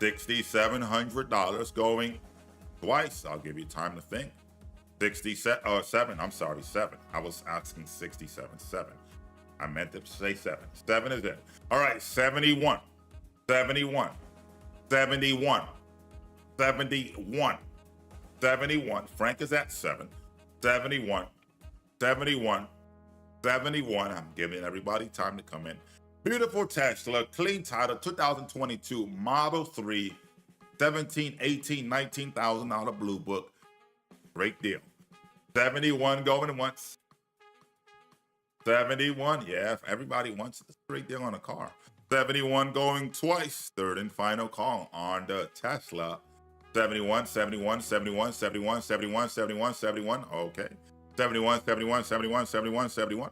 $6,700 going twice. I'll give you time to think. 7. I'm sorry, 7. I was asking 67. 7. I meant to say 7. 7 is it. All right, 71. 71. 71. 71. 71. Frank is at 7. 71. 71. 71. I'm giving everybody time to come in. Beautiful Tesla, clean title, 2022 Model 3, 17, 18, $19,000 blue book. Great deal. 71 going once. 71, yeah, if everybody wants a great deal on a car. 71 going twice. Third and final call on the Tesla. 71, 71, 71, 71, 71, 71, 71. Okay. 71, 71, 71, 71, 71.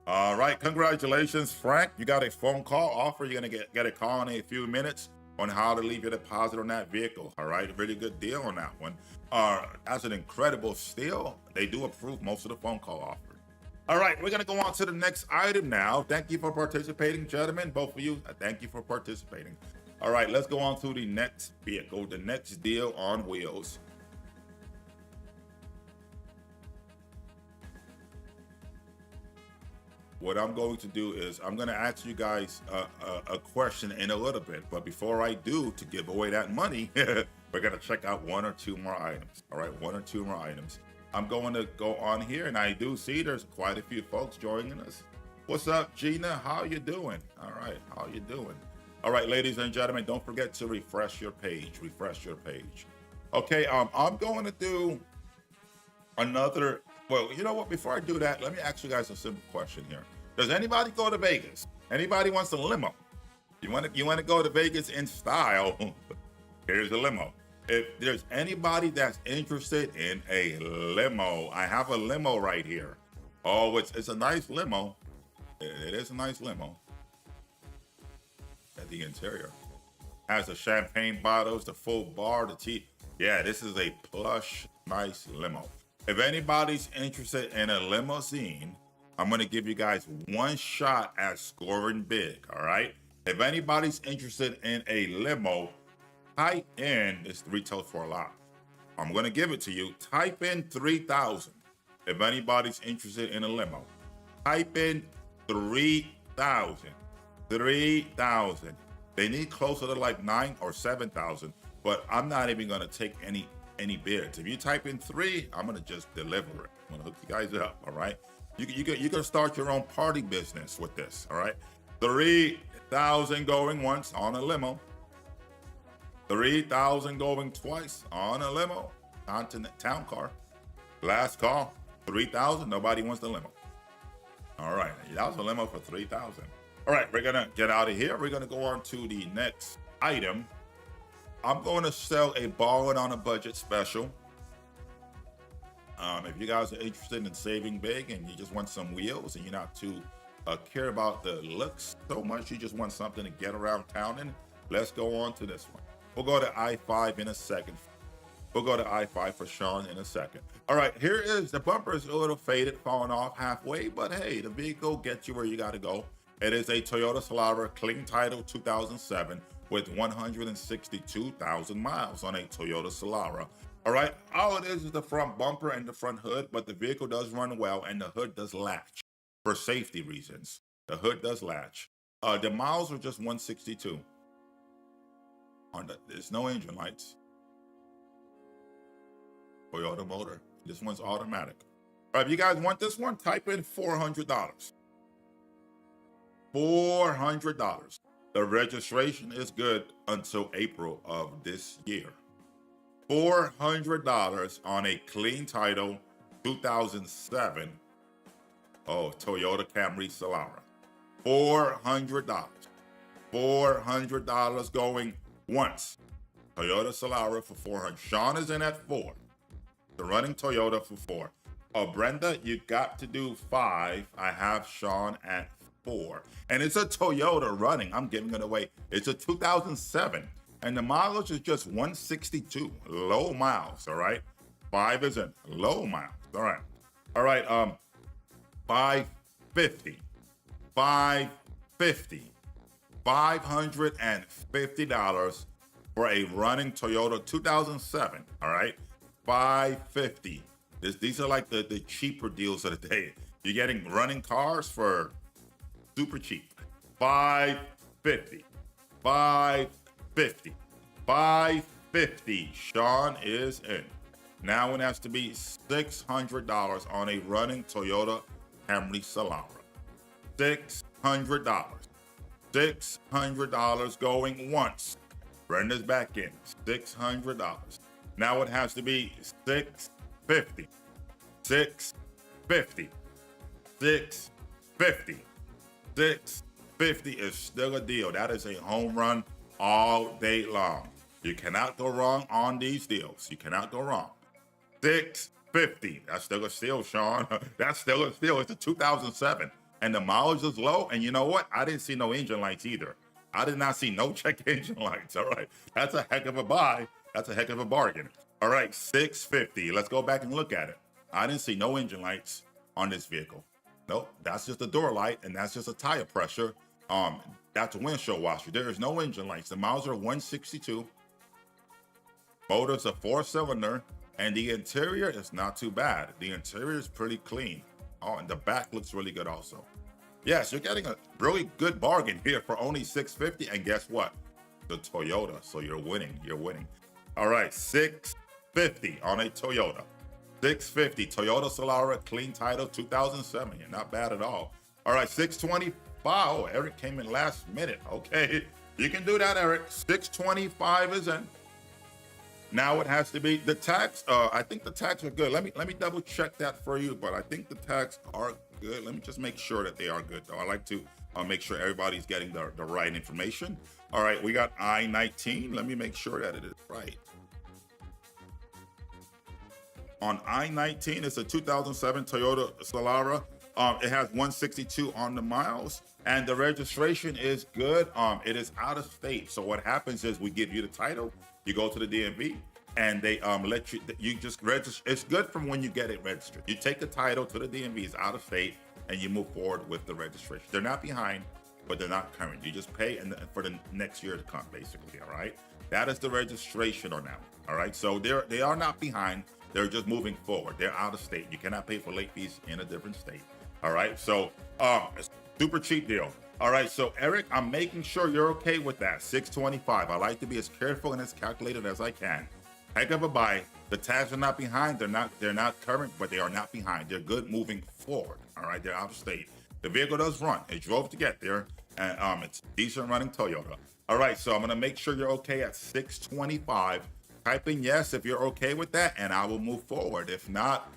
All right, congratulations, Frank. You got a phone call offer. You're gonna get a call in a few minutes on how to leave your deposit on that vehicle. All right, a really good deal on that one. That's an incredible steal. They do approve most of the phone call offers. All right, we're gonna go on to the next item now. Thank you for participating, gentlemen. Both of you, thank you for participating. All right, let's go on to the next vehicle, the next deal on wheels. What I'm going to do is I'm going to ask you guys a question in a little bit. But before I do, to give away that money, we're going to check out 1 or 2 more items. All right, 1 or 2 more items. I'm going to go on here, and I do see there's quite a few folks joining us. What's up, Gina? How you doing? All right, how you doing? All right, ladies and gentlemen, don't forget to refresh your page. Refresh your page. Okay, I'm going to do another. Well, you know what? Before I do that, let me ask you guys a simple question here. Does anybody go to Vegas? Anybody wants a limo? You want to go to Vegas in style? Here's a limo. If there's anybody that's interested in a limo, I have a limo right here. Oh, it's a nice limo. It is a nice limo. At the interior has the champagne bottles, the full bar, the tea. Yeah, this is a plush, nice limo. If anybody's interested in a limousine, I'm going to give you guys 1 shot at scoring big, all right? If anybody's interested in a limo, type in, this retails for a lot. I'm going to give it to you. Type in 3,000. If anybody's interested in a limo, type in 3,000. 3,000. They need closer to like 9 or 7,000, but I'm not even going to take any bids. If you type in 3, I'm going to just deliver it. I'm going to hook you guys up, all right? You can start your own party business with this, all right? 3,000 going once on a limo. 3,000 going twice on a limo. Continent town car. Last call, 3,000. Nobody wants the limo. All right, that was a limo for 3,000. All right, we're gonna get out of here. We're gonna go on to the next item. I'm going to sell a Ballin' on a Budget special. If you guys are interested in saving big and you just want some wheels and you're not too care about the looks so much, you just want something to get around town in, let's go on to this one. We'll go to I-5 in a second. We'll go to I-5 for Sean in a second. All right, here is the bumper is a little faded, falling off halfway, but hey, the vehicle gets you where you got to go. It is a Toyota Solara clean title 2007 with 162,000 miles on a Toyota Solara. All right, all it is the front bumper and the front hood, but the vehicle does run well and the hood does latch for safety reasons. The hood does latch. The miles are just 162. There's no engine lights. Toyota motor. This one's automatic. All right, if you guys want this one, type in $400. $400. The registration is good until April of this year. $400 on a clean title 2007 Toyota Camry Solara. $400. $400 going once. Toyota Solara for $400. Sean is in at 4. The running Toyota for 4. Brenda, you got to do 5. I have Sean at 4. And it's a Toyota running. I'm giving it away. It's a 2007. And the mileage is just 162. Low miles, all right? 5 is in low miles. All right. 550. 550. $550 for a running Toyota 2007. All right. 550. These are like the cheaper deals of the day. You're getting running cars for super cheap. 550. 550. 550. Sean is in. Now it has to be $600 on a running Toyota Camry Solara. $600. $600 going once. Brenda's back in. $600. Now it has to be $650. $650. $650. $650 is still a deal. That is a home run all day long. You cannot go wrong on these deals. You cannot go wrong. $650. That's still a steal, Sean. That's still a steal. It's a 2007. And the mileage is low. And you know what? I didn't see no engine lights either. I did not see no check engine lights. All right. That's a heck of a buy. That's a heck of a bargain. All right. $650. Let's go back and look at it. I didn't see no engine lights on this vehicle. Nope. That's just a door light. And that's just a tire pressure. That's a windshield washer. There is no engine lights. The miles are 162. Motor's a 4-cylinder. And the interior is not too bad. The interior is pretty clean. Oh, and the back looks really good also. Yes, you're getting a really good bargain here for only $650. And guess what? The Toyota. So you're winning. You're winning. All right, $650 on a Toyota. $650 Toyota Solara, clean title, 2007. You're not bad at all. All right, $625. Oh, Eric came in last minute. Okay, you can do that, Eric. $625 is in. Now it has to be the tax. I think the tax are good. Let me double check that for you, but I think the tax are good. Let me just make sure that they are good, though. I like to make sure everybody's getting the right information. All right, we got I-19. Let me make sure that it is right. On I-19, it's a 2007 Toyota Solara. It has 162 on the miles, and the registration is good. It is out of state. So what happens is we give you the title. You go to the DMV and they let you just register. It's good from when you get it registered. You take the title to the DMV, it's out of state, and you move forward with the registration. They're not behind, but they're not current. You just pay for the next year to come, basically. All right, that is the registration on that. All right, so they are not behind. They're just moving forward. They're out of state. You cannot pay for late fees in a different state. All right, so super cheap deal. All right, so Eric, I'm making sure you're okay with that. $625. I like to be as careful and as calculated as I can. Heck of a buy. The tags are not behind. They're not current, but they are not behind. They're good moving forward. All right, they're out of state. The vehicle does run. It drove to get there, and it's a decent running Toyota. All right, so I'm gonna make sure you're okay at $625. Type in yes if you're okay with that, and I will move forward. If not,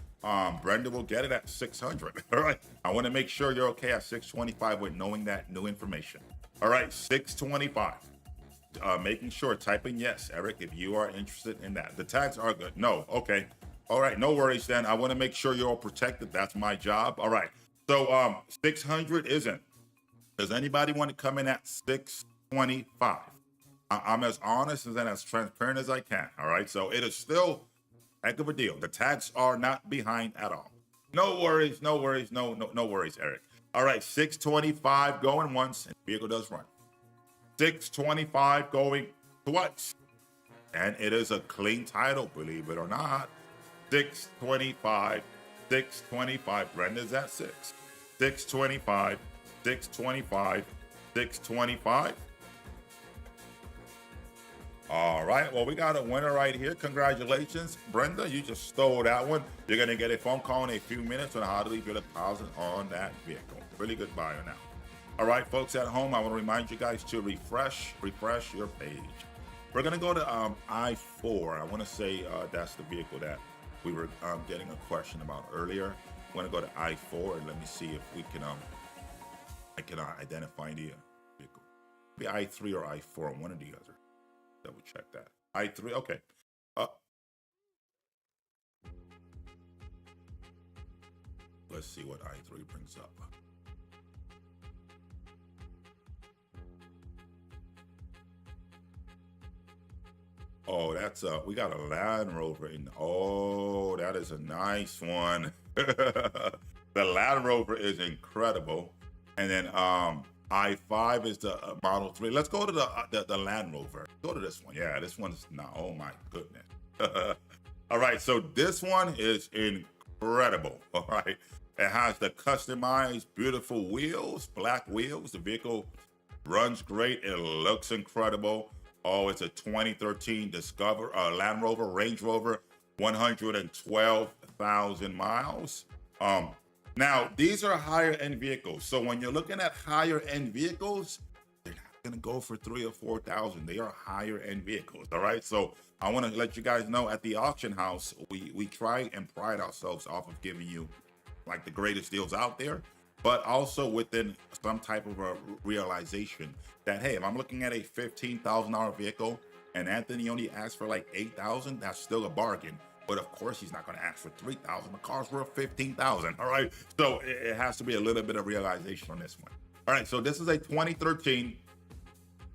Brenda will get it at $600. All right. I want to make sure you're okay at $625 with knowing that new information. All right, $625. Making sure, type in yes, Eric, if you are interested in that. The tags are good. No, okay. All right, no worries then. I want to make sure you're all protected. That's my job. All right. So 600 isn't. Does anybody want to come in at 625? I'm as honest and as transparent as I can. All right. So it is still heck of a deal. The tags are not behind at all. No worries, no worries, no worries, Eric. All right, $625 going once, and the vehicle does run. $625 going twice, and it is a clean title, believe it or not. $625. Brenda's at 6. $625. $625. All right, well, we got a winner right here. Congratulations, Brenda. You just stole that one. You're going to get a phone call in a few minutes on how to leave your deposit on that vehicle. Really good buyer now. All right, folks at home, I want to remind you guys to refresh your page. We're going to go to I-4. I want to say that's the vehicle that we were getting a question about earlier. I'm going to go to I-4 and let me see if we can I can identify the vehicle. Maybe I-3 or I-4, one or the other. Double check that. I-3, okay. Let's see what I-3 brings up. Oh, that's we got a Land Rover in. Oh, that is a nice one. The Land Rover is incredible. And then i5 is the Model 3. Let's go to the Land Rover. Go to this one. Yeah, this one is not. Oh my goodness. All right, so this one is incredible. All right, it has the customized, beautiful wheels, black wheels. The vehicle runs great. It looks incredible. Oh, it's a 2013 Discover Land Rover, Range Rover, 112,000 miles. Now these are higher end vehicles. So when you're looking at higher end vehicles, they're not gonna go for 3,000 or 4,000. They are higher end vehicles. All right. So I want to let you guys know at the auction house, we try and pride ourselves off of giving you like the greatest deals out there, but also within some type of a realization that, hey, if I'm looking at a $15,000 vehicle and Anthony only asked for like 8,000, that's still a bargain. But of course, he's not going to ask for 3,000. The car's worth 15,000. All right. So it has to be a little bit of realization on this one. All right. So this is a 2013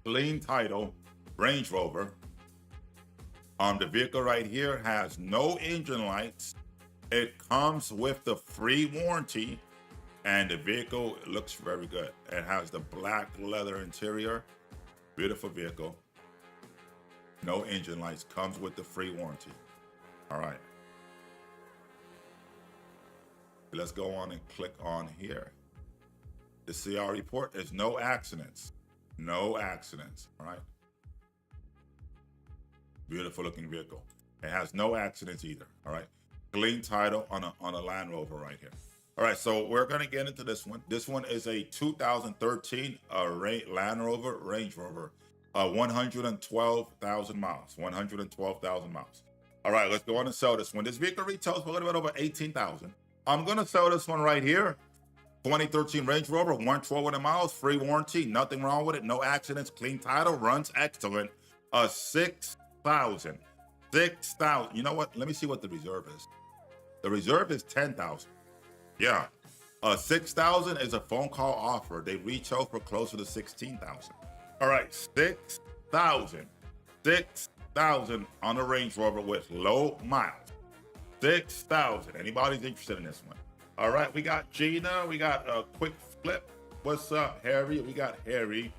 clean title Range Rover. The vehicle right here has no engine lights. It comes with the free warranty, and the vehicle looks very good. It has the black leather interior, beautiful vehicle. No engine lights, comes with the free warranty. All right. Let's go on and click on here. The CR report is no accidents. No accidents. All right. Beautiful looking vehicle. It has no accidents either. All right. Clean title on a Land Rover right here. All right, so we're gonna get into this one. This one is a 2013 Land Rover, Range Rover, 112,000 miles. 112,000 miles. All right, let's go on and sell this one. This vehicle retails for a little bit over 18,000. I'm gonna sell this one right here. 2013 Range Rover, 112 miles, free warranty, nothing wrong with it, no accidents, clean title, runs excellent. 6,000. 6,000. You know what? Let me see what the reserve is. The reserve is 10,000. Yeah. 6,000 is a phone call offer. They retail for closer to 16,000. All right, 6,000. 6,000 on a Range Rover with low miles. 6,000. Anybody's interested in this one? All right, we got Gina. We got a quick flip. What's up, Harry? We got Harry.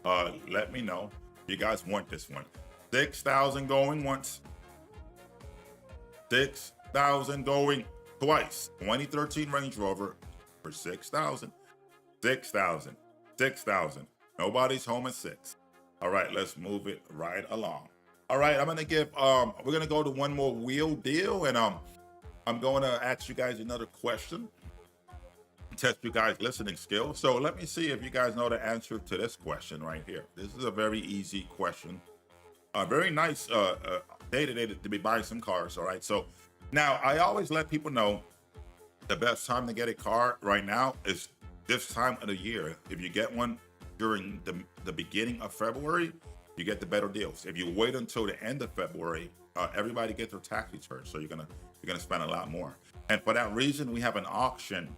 Let me know if you guys want this one. 6,000 going once. 6,000 going twice. 2013 Range Rover for 6,000. 6,000. 6,000. Nobody's home at 6. All right, let's move it right along. All right, I'm gonna give we're gonna go to one more wheel deal, and I'm going to ask you guys another question. Test you guys' listening skills. So let me see if you guys know the answer to this question right here. This is a very easy question. A very nice day today to be buying some cars. All right. So now I always let people know the best time to get a car right now is this time of the year. If you get one during the beginning of February, you get the better deals. If you wait until the end of February, everybody gets their tax returns, so you're gonna spend a lot more. And for that reason, we have an auction.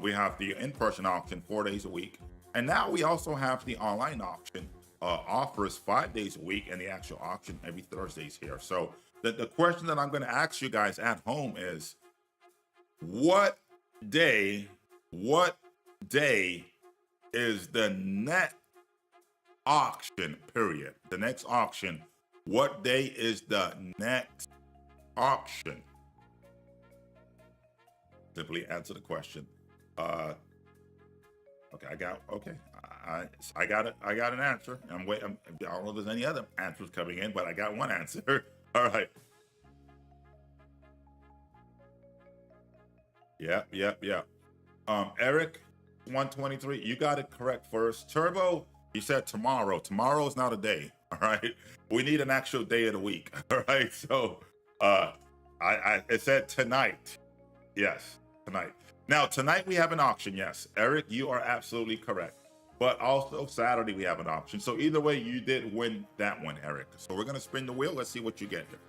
We have the in-person auction 4 days a week, and now we also have the online auction. Offers 5 days a week, and the actual auction every Thursdays here. So the question that I'm going to ask you guys at home is, what day is the next auction period? The next auction. What day is the next auction? Simply answer the question. Okay, I got an answer. I'm waiting. I don't know if there's any other answers coming in, but I got one answer. All right. Yeah. Eric, 123. You got it correct first. Turbo, you said tomorrow. Tomorrow is not a day. All right. We need an actual day of the week. All right. So, it said tonight. Yes, tonight. Now, tonight we have an auction, yes. Eric, you are absolutely correct. But also Saturday we have an auction. So either way, you did win that one, Eric. So we're going to spin the wheel. Let's see what you get here.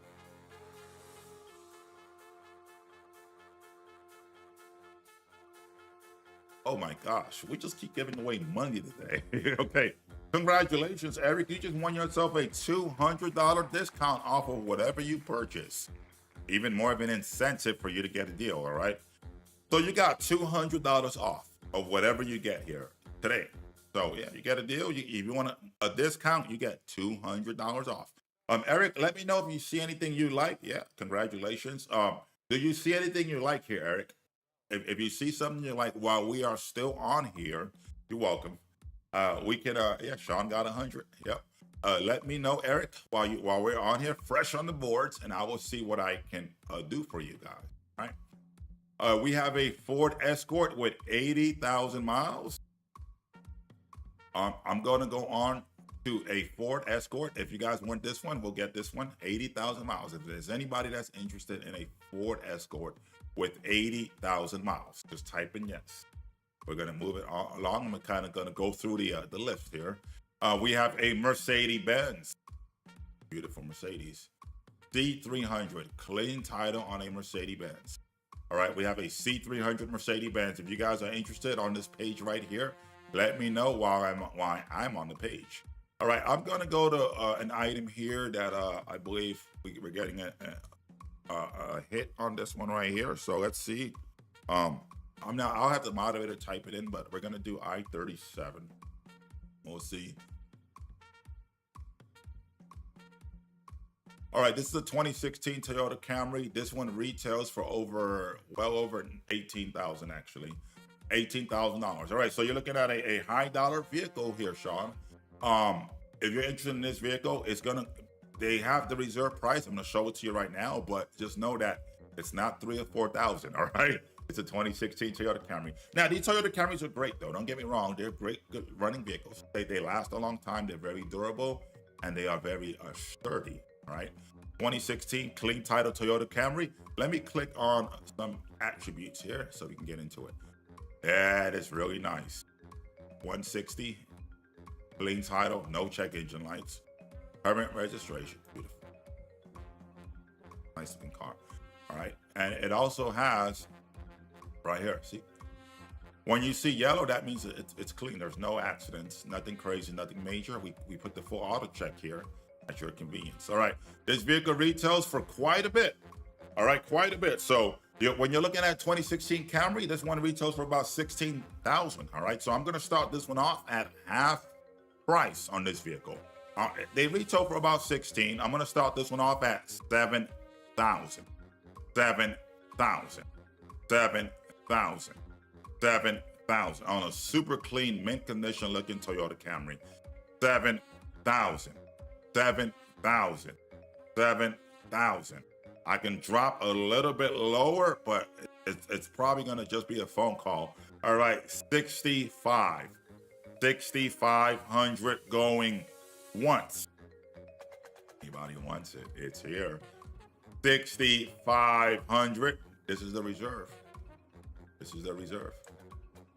Oh my gosh, we just keep giving away money today. Okay, Congratulations, Eric. You just won yourself a $200 discount off of whatever you purchase. Even more of an incentive for you to get a deal, all right? So you got $200 off of whatever you get here today. So yeah, you get a deal. If you want a discount, you get $200 off. Eric, let me know if you see anything you like. Yeah, congratulations. Do you see anything you like here, Eric? If you see something you like while we are still on here, you're welcome. We can yeah, Sean got 100. Yep. Let me know, Eric, while we're on here, fresh on the boards, and I will see what I can do for you guys. All right. We have a Ford Escort with 80,000 miles. I'm going to go on to a Ford Escort. If you guys want this one, we'll get this one. 80,000 miles. If there's anybody that's interested in a Ford Escort with 80,000 miles, just type in yes. We're going to move it along. I'm kind of going to go through the list here. We have a Mercedes-Benz. Beautiful Mercedes. C300. Clean title on a Mercedes-Benz. All right, we have a C300 Mercedes-Benz. If you guys are interested on this page right here, let me know while I'm on the page. All right, I'm going to go to an item here that I believe we're getting a hit on this one right here. So let's see. I'll have the moderator type it in, but we're going to do I-37. We'll see. All right, this is a 2016 Toyota Camry. This one retails for well over 18,000 actually. $18,000. All right, so you're looking at a high dollar vehicle here, Sean. If you're interested in this vehicle, they have the reserve price. I'm gonna show it to you right now, but just know that it's not 3,000 or 4,000. All right, it's a 2016 Toyota Camry. Now these Toyota Camrys are great though. Don't get me wrong, they're great, good running vehicles. They last a long time. They're very durable and they are very sturdy. All right, 2016 clean title Toyota Camry. Let me click on some attributes here so we can get into it. That is really nice. 160, clean title, no check engine lights, permanent registration. Beautiful. Nice looking car. All right. And it also has right here, see? When you see yellow, that means it's clean. There's no accidents, nothing crazy, nothing major. We put the full auto check here at your convenience. All right. This vehicle retails for quite a bit. All right, quite a bit. So when you're looking at 2016 Camry, this one retails for about 16,000. All right, so I'm going to start this one off at half price on this vehicle. They retail for about 16. I'm going to start this one off at 7,000. 7,000. 7,000. 7,000 on a super clean, mint condition looking Toyota Camry. 7,000. 7,000. 7,000. I can drop a little bit lower, but it's probably going to just be a phone call. All right, 65. 6,500 going once. Anybody wants it, it's here. 6,500. This is the reserve. This is the reserve.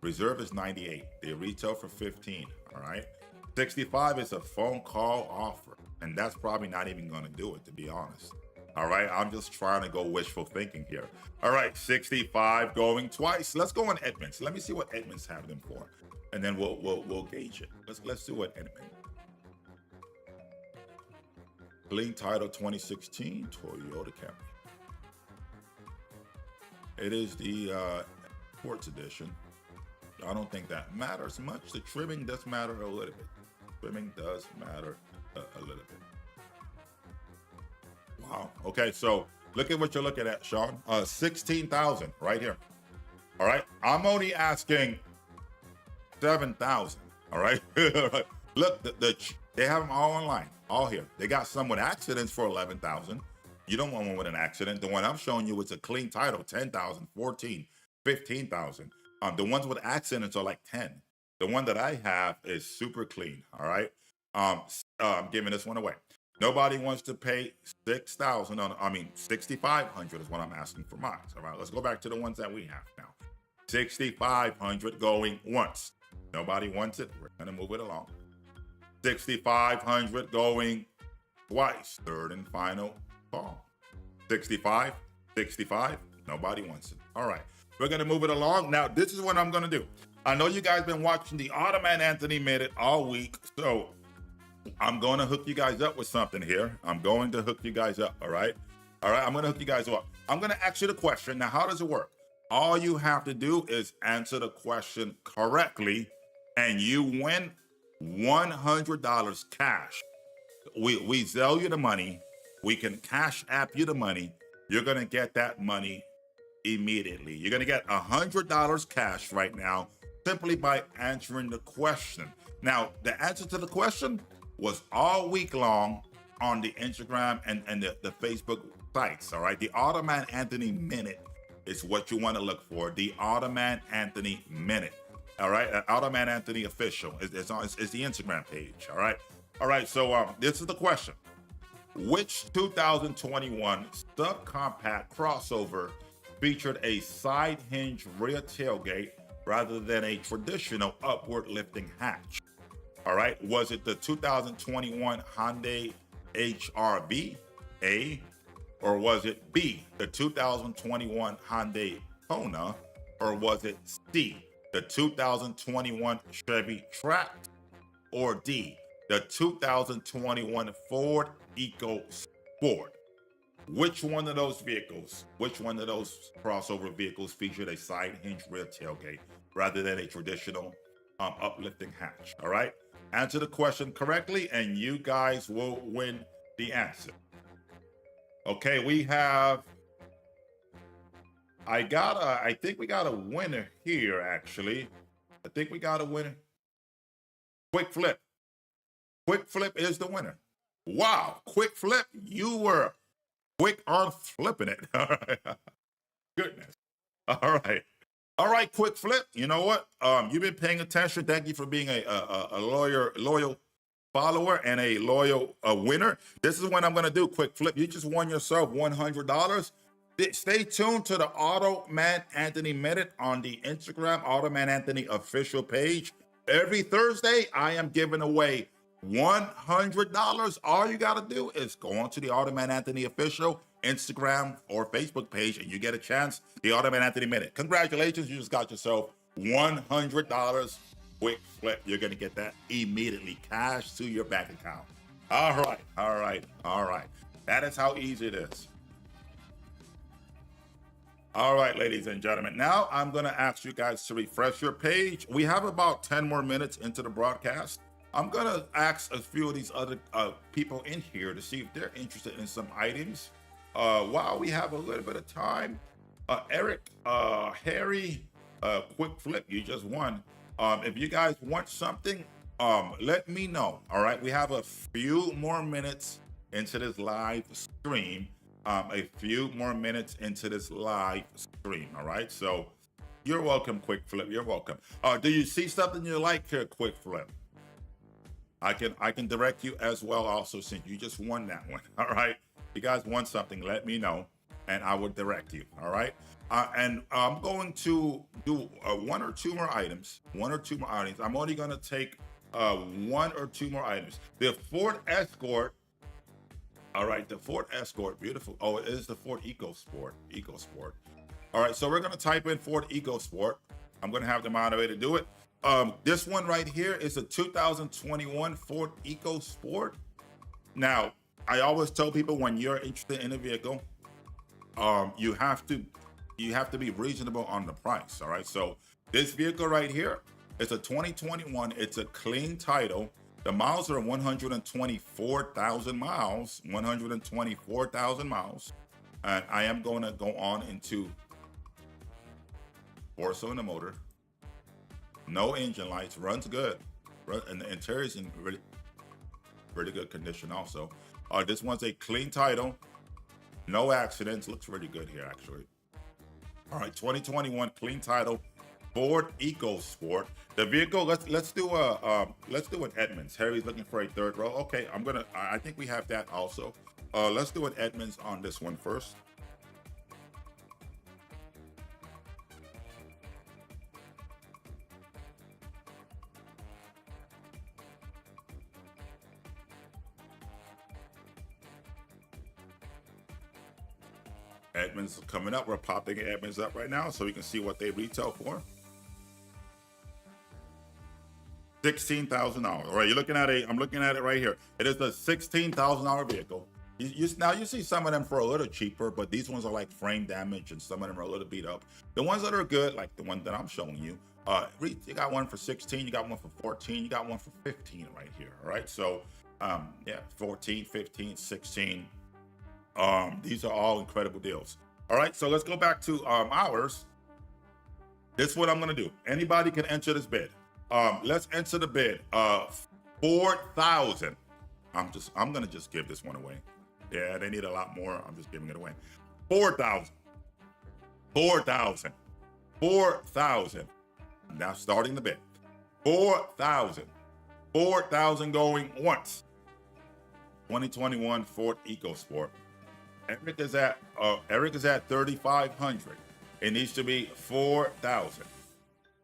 Reserve is 98. They retail for 15. All right. 65 is a phone call offer, and that's probably not even going to do it, to be honest. All right, I'm just trying to go wishful thinking here. All right, 65 going twice. Let's go on Edmunds. Let me see what Edmunds have them for, and then we'll gauge it. Let's do it, Edmunds. Clean title 2016 Toyota Camry. It is the sports edition. I don't think that matters much. The trimming does matter a little bit. Trimming does matter a little bit. Wow. Okay, so look at what you're looking at, Sean. 16,000 right here. All right. I'm only asking 7,000. All right. Look, they have them all online, all here. They got some with accidents for 11,000. You don't want one with an accident. The one I'm showing you is a clean title, 10,000, 14, 15,000. The ones with accidents are like 10. The one that I have is super clean. All right. I'm giving this one away. Nobody wants to pay 6,000 on, 6,500 is what I'm asking for mine. All right, let's go back to the ones that we have now. 6,500 going once. Nobody wants it. We're gonna move it along. 6,500 going twice. Third and final call. 65, 65. Nobody wants it. All right, we're gonna move it along. Now, this is what I'm gonna do. I know you guys been watching the Automan Anthony Minute all week, so I'm going to hook you guys up with something here. I'm going to hook you guys up. All right. All right. I'm going to hook you guys up. I'm going to ask you the question. Now, how does it work? All you have to do is answer the question correctly, and you win $100 cash. We sell you the money. We can cash app you the money. You're going to get that money immediately. You're going to get $100 cash right now simply by answering the question. Now, the answer to the question was all week long on the Instagram and the Facebook sites, all right? The Automan Anthony Minute is what you want to look for. The Automan Anthony Minute, all right? Automan Anthony Official is the Instagram page, all right? All right, so this is the question. Which 2021 subcompact crossover featured a side hinge rear tailgate rather than a traditional upward lifting hatch? All right, was it the 2021 Hyundai HRV, A, or was it B, the 2021 Hyundai Kona, or was it C, the 2021 Chevy Trax, or D, the 2021 Ford EcoSport? Which one of those vehicles, which one of those crossover vehicles featured a side hinge rear tailgate rather than a traditional uplifting hatch? All right, answer the question correctly and you guys will win the answer. Okay, we have, I think we got a winner here actually. I think we got a winner. Quick Flip. Quick Flip is the winner. Wow, Quick Flip, you were quick on flipping it. All right. Goodness. All right. All right, Quick Flip. You know what? You've been paying attention. Thank you for being a loyal follower and a loyal winner. This is what I'm going to do, Quick Flip. You just won yourself $100. Stay tuned to the Automan Anthony Minute on the Instagram Automan Anthony official page. Every Thursday, I am giving away $100. All you got to do is go on to the Automan Anthony official Instagram or Facebook page and you get a chance. The Automan Anthony Minute. Congratulations, you just got yourself $100. Quick Flip, you're going to get that immediately, cash to your bank account. All right, all right, all right. That is how easy it is. All right, ladies and gentlemen. Now I'm going to ask you guys to refresh your page. We have about 10 more minutes into the broadcast. I'm going to ask a few of these other people in here to see if they're interested in some items. While we have a little bit of time, Eric, Harry, Quick Flip, you just won. If you guys want something, let me know. All right, we have a few more minutes into this live stream. A few more minutes into this live stream. All right, so you're welcome, Quick Flip. You're welcome. Do you see something you like here, Quick Flip? I can direct you as well. Also, since you just won that one. All right, if you guys want something, let me know, and I will direct you. All right. And I'm going to do one or two more items. I'm only going to take one or two more items. The Ford Escort. All right, the Ford Escort, beautiful. Oh, it is the Ford EcoSport. All right, so we're going to type in Ford EcoSport. I'm going to have the moderator do it. This one right here is a 2021 Ford EcoSport. Now, I always tell people when you're interested in a vehicle, you have to be reasonable on the price. All right. So this vehicle right here is a 2021. It's a clean title. The miles are 124,000 miles. 124,000 miles. And I am going to go on into 4-cylinder motor. No engine lights. Runs good. And the interior is in really good condition also. This one's a clean title. No accidents. Looks really good here, actually. All right, 2021 clean title, Ford EcoSport. The vehicle. Let's do an Edmunds. Harry's looking for a third row. Okay, I think we have that also. Let's do an Edmunds on this one first. Edmunds coming up. We're popping Edmunds up right now so we can see what they retail for. $16,000. All right, you're looking at I'm looking at it right here. It is a $16,000 vehicle. Now you see some of them for a little cheaper, but these ones are like frame damage and some of them are a little beat up. The ones that are good, like the one that I'm showing you, you got one for 16, you got one for 14, you got one for 15 right here. All right, so yeah, 14, 15, 16. These are all incredible deals. All right, so let's go back to ours. This is what I'm gonna do. Anybody can enter this bid. Let's enter the bid. 4,000. I'm gonna just give this one away. Yeah, they need a lot more. I'm just giving it away. 4,000. 4,000. 4,000. Now starting the bid. 4,000. 4,000 going once. 2021 Ford EcoSport. Eric is at 3,500. It needs to be 4,000.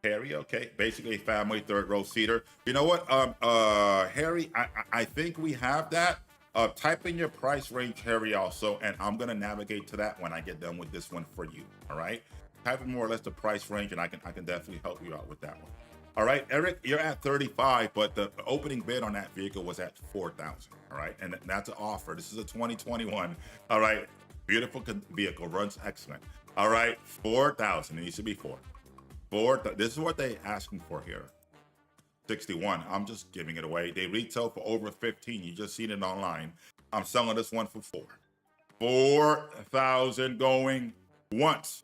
Harry, okay, basically family third row seater. You know what, Harry, I think we have that. Type in your price range, Harry, also, and I'm gonna navigate to that when I get done with this one for you. All right, type in more or less the price range, and I can definitely help you out with that one. All right, Eric, you're at 35, but the opening bid on that vehicle was at 4,000. All right, and that's an offer. This is a 2021. All right, beautiful vehicle, runs excellent. All right, 4,000. It needs to be 4. This is what they asking for here. 61. I'm just giving it away. They retail for over 15. You just seen it online. I'm selling this one for 4. 4,000 going once.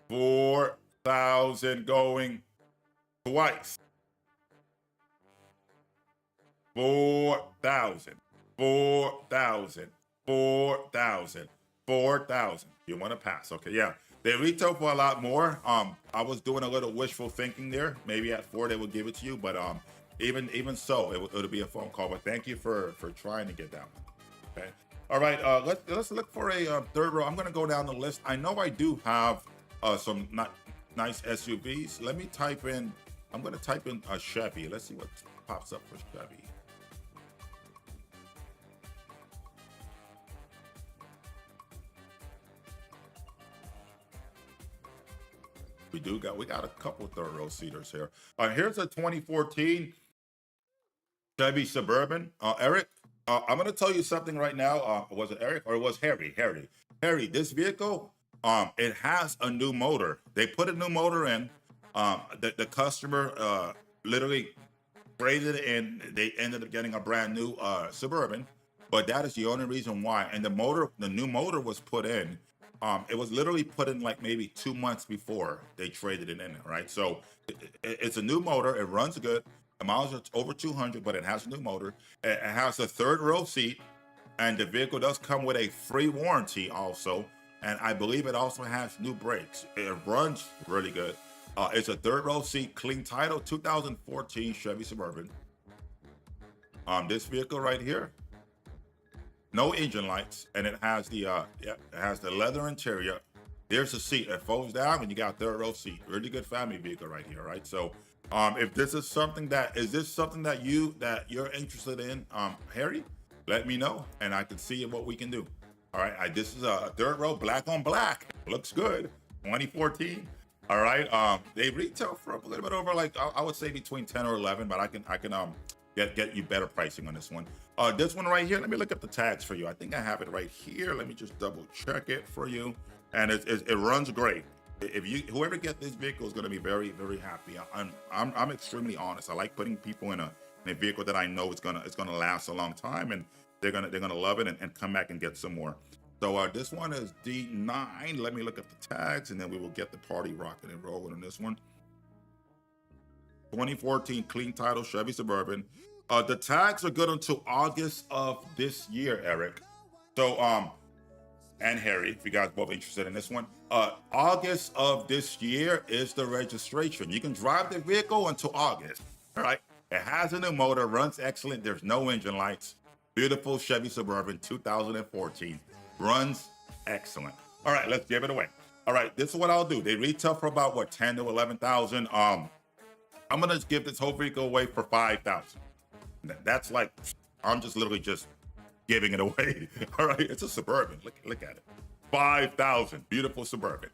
4,000 going twice. 4,000. 4,000. 4,000. 4,000. You want to pass? Okay, yeah. They retail for a lot more. I was doing a little wishful thinking there. Maybe at 4 they would give it to you, but even so, it'll be a phone call. But thank you for trying to get that one. Okay. All right. Let's look for a third row. I'm gonna go down the list. I know I do have some nice SUVs. Let me type in. I'm gonna type in a Chevy. Let's see what pops up for Chevy. We got a couple third row seaters here. Here's a 2014 Chevy Suburban. Eric, I'm gonna tell you something right now. Was it Eric or it was Harry? Harry, this vehicle, it has a new motor. They put a new motor in. The customer literally traded it in. They ended up getting a brand new Suburban, but that is the only reason why. And the new motor was put in. It was literally put in like maybe 2 months before they traded it in, right? So it's a new motor. It runs good. The miles are over 200, but it has a new motor. It has a third row seat, and the vehicle does come with a free warranty also. And I believe it also has new brakes. It runs really good. It's a third row seat, clean title, 2014 Chevy Suburban. This vehicle right here, no engine lights, and it has the leather interior. There's the seat. It folds down, and you got third row seat. Really good family vehicle right here, right? So, if this is something that you're interested in, Harry, let me know, and I can see what we can do. All right, this is a third row, black on black. Looks good. 2014. All right, they retail for a little bit over, like I would say between 10 or 11, but I can get you better pricing on this one. This one right here, let me look up the tags for you. I think I have it right here. Let me just double check it for you. And it runs great. Whoever gets this vehicle is going to be very, very happy. I'm extremely honest. I like putting people in a vehicle that I know is gonna last a long time, and they're gonna love it and come back and get some more. So this one is D9. Let me look up the tags, and then we will get the party rocking and rolling on this one. 2014 clean title Chevy Suburban. The tags are good until August of this year, Eric. So, and Harry, if you guys both interested in this one, August of this year is the registration. You can drive the vehicle until August. All right. It has a new motor, runs excellent. There's no engine lights. Beautiful Chevy Suburban 2014. Runs excellent. All right, let's give it away. All right, this is what I'll do. They retail for about what, 10 to 11,000. I'm gonna give this whole vehicle away for 5,000. That's like, I'm just literally just giving it away. All right, it's a Suburban. Look at it. 5,000. Beautiful Suburban.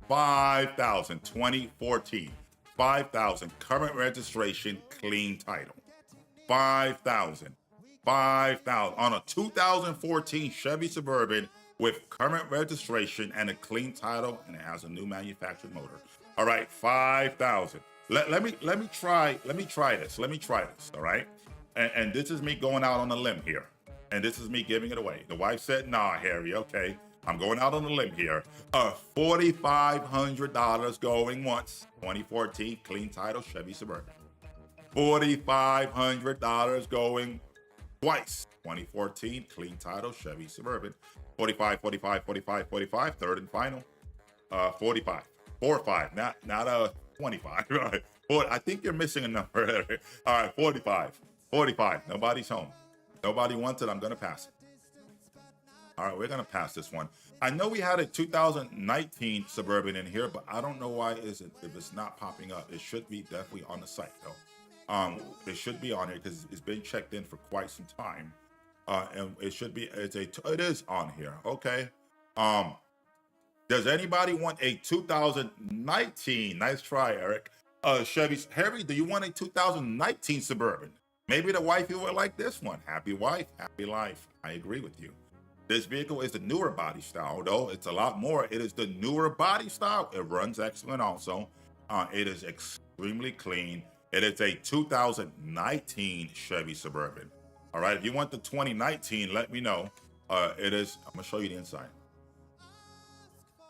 5,000. 2014. 5,000. Current registration, clean title. 5,000. 5,000 on a 2014 Chevy Suburban with current registration and a clean title, and it has a new manufactured motor. All right, 5,000. Let me try this. All right, and this is me going out on a limb here, and this is me giving it away. The wife said, "Nah, Harry. Okay, I'm going out on a limb here. $4,500 going once. 2014 clean title Chevy Suburban. $4,500 going twice. 2014 clean title Chevy Suburban. 45, 45, 45, 45. Third and final. 45. 45. Not 25. Right. I think you're missing a number. All right, 45. 45. Nobody's home. Nobody wants it. I'm gonna pass it. All right, we're gonna pass this one. I know we had a 2019 Suburban in here, but I don't know why if it's not popping up. It should be definitely on the site though. It should be on here because it's been checked in for quite some time. And it should be, it is on here. Okay. Does anybody want a 2019? Nice try, Eric. Chevy, Harry, do you want a 2019 Suburban? Maybe the wifey would like this one. Happy wife, happy life. I agree with you. This vehicle is the newer body style, though. It's a lot more. It is the newer body style. It runs excellent also. It is extremely clean. It is a 2019 Chevy Suburban. All right, if you want the 2019, let me know. It is, I'm gonna show you the inside.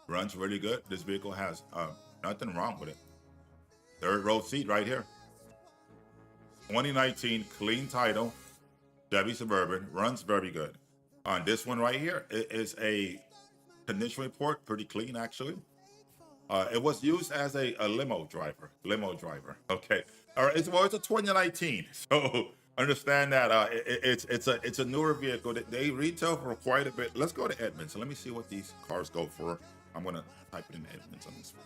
Runs really good. This vehicle has nothing wrong with it. Third row seat right here. 2019 clean title Chevy Suburban, runs very good. On this one right here, it is a condition report, pretty clean actually. It was used as a limo driver. Okay. All right. It's a 2019. So understand that it's a newer vehicle. They retail for quite a bit. Let's go to Edmunds. So let me see what these cars go for. I'm gonna type it in Edmunds on this one.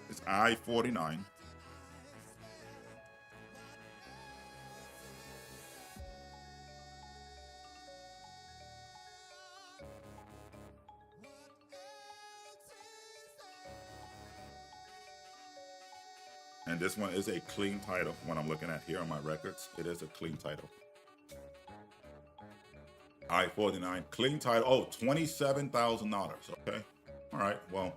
It's I-49. And this one is a clean title. When I'm looking at here on my records, it is a clean title. I-49, clean title. Oh, $27,000. Okay. All right. Well,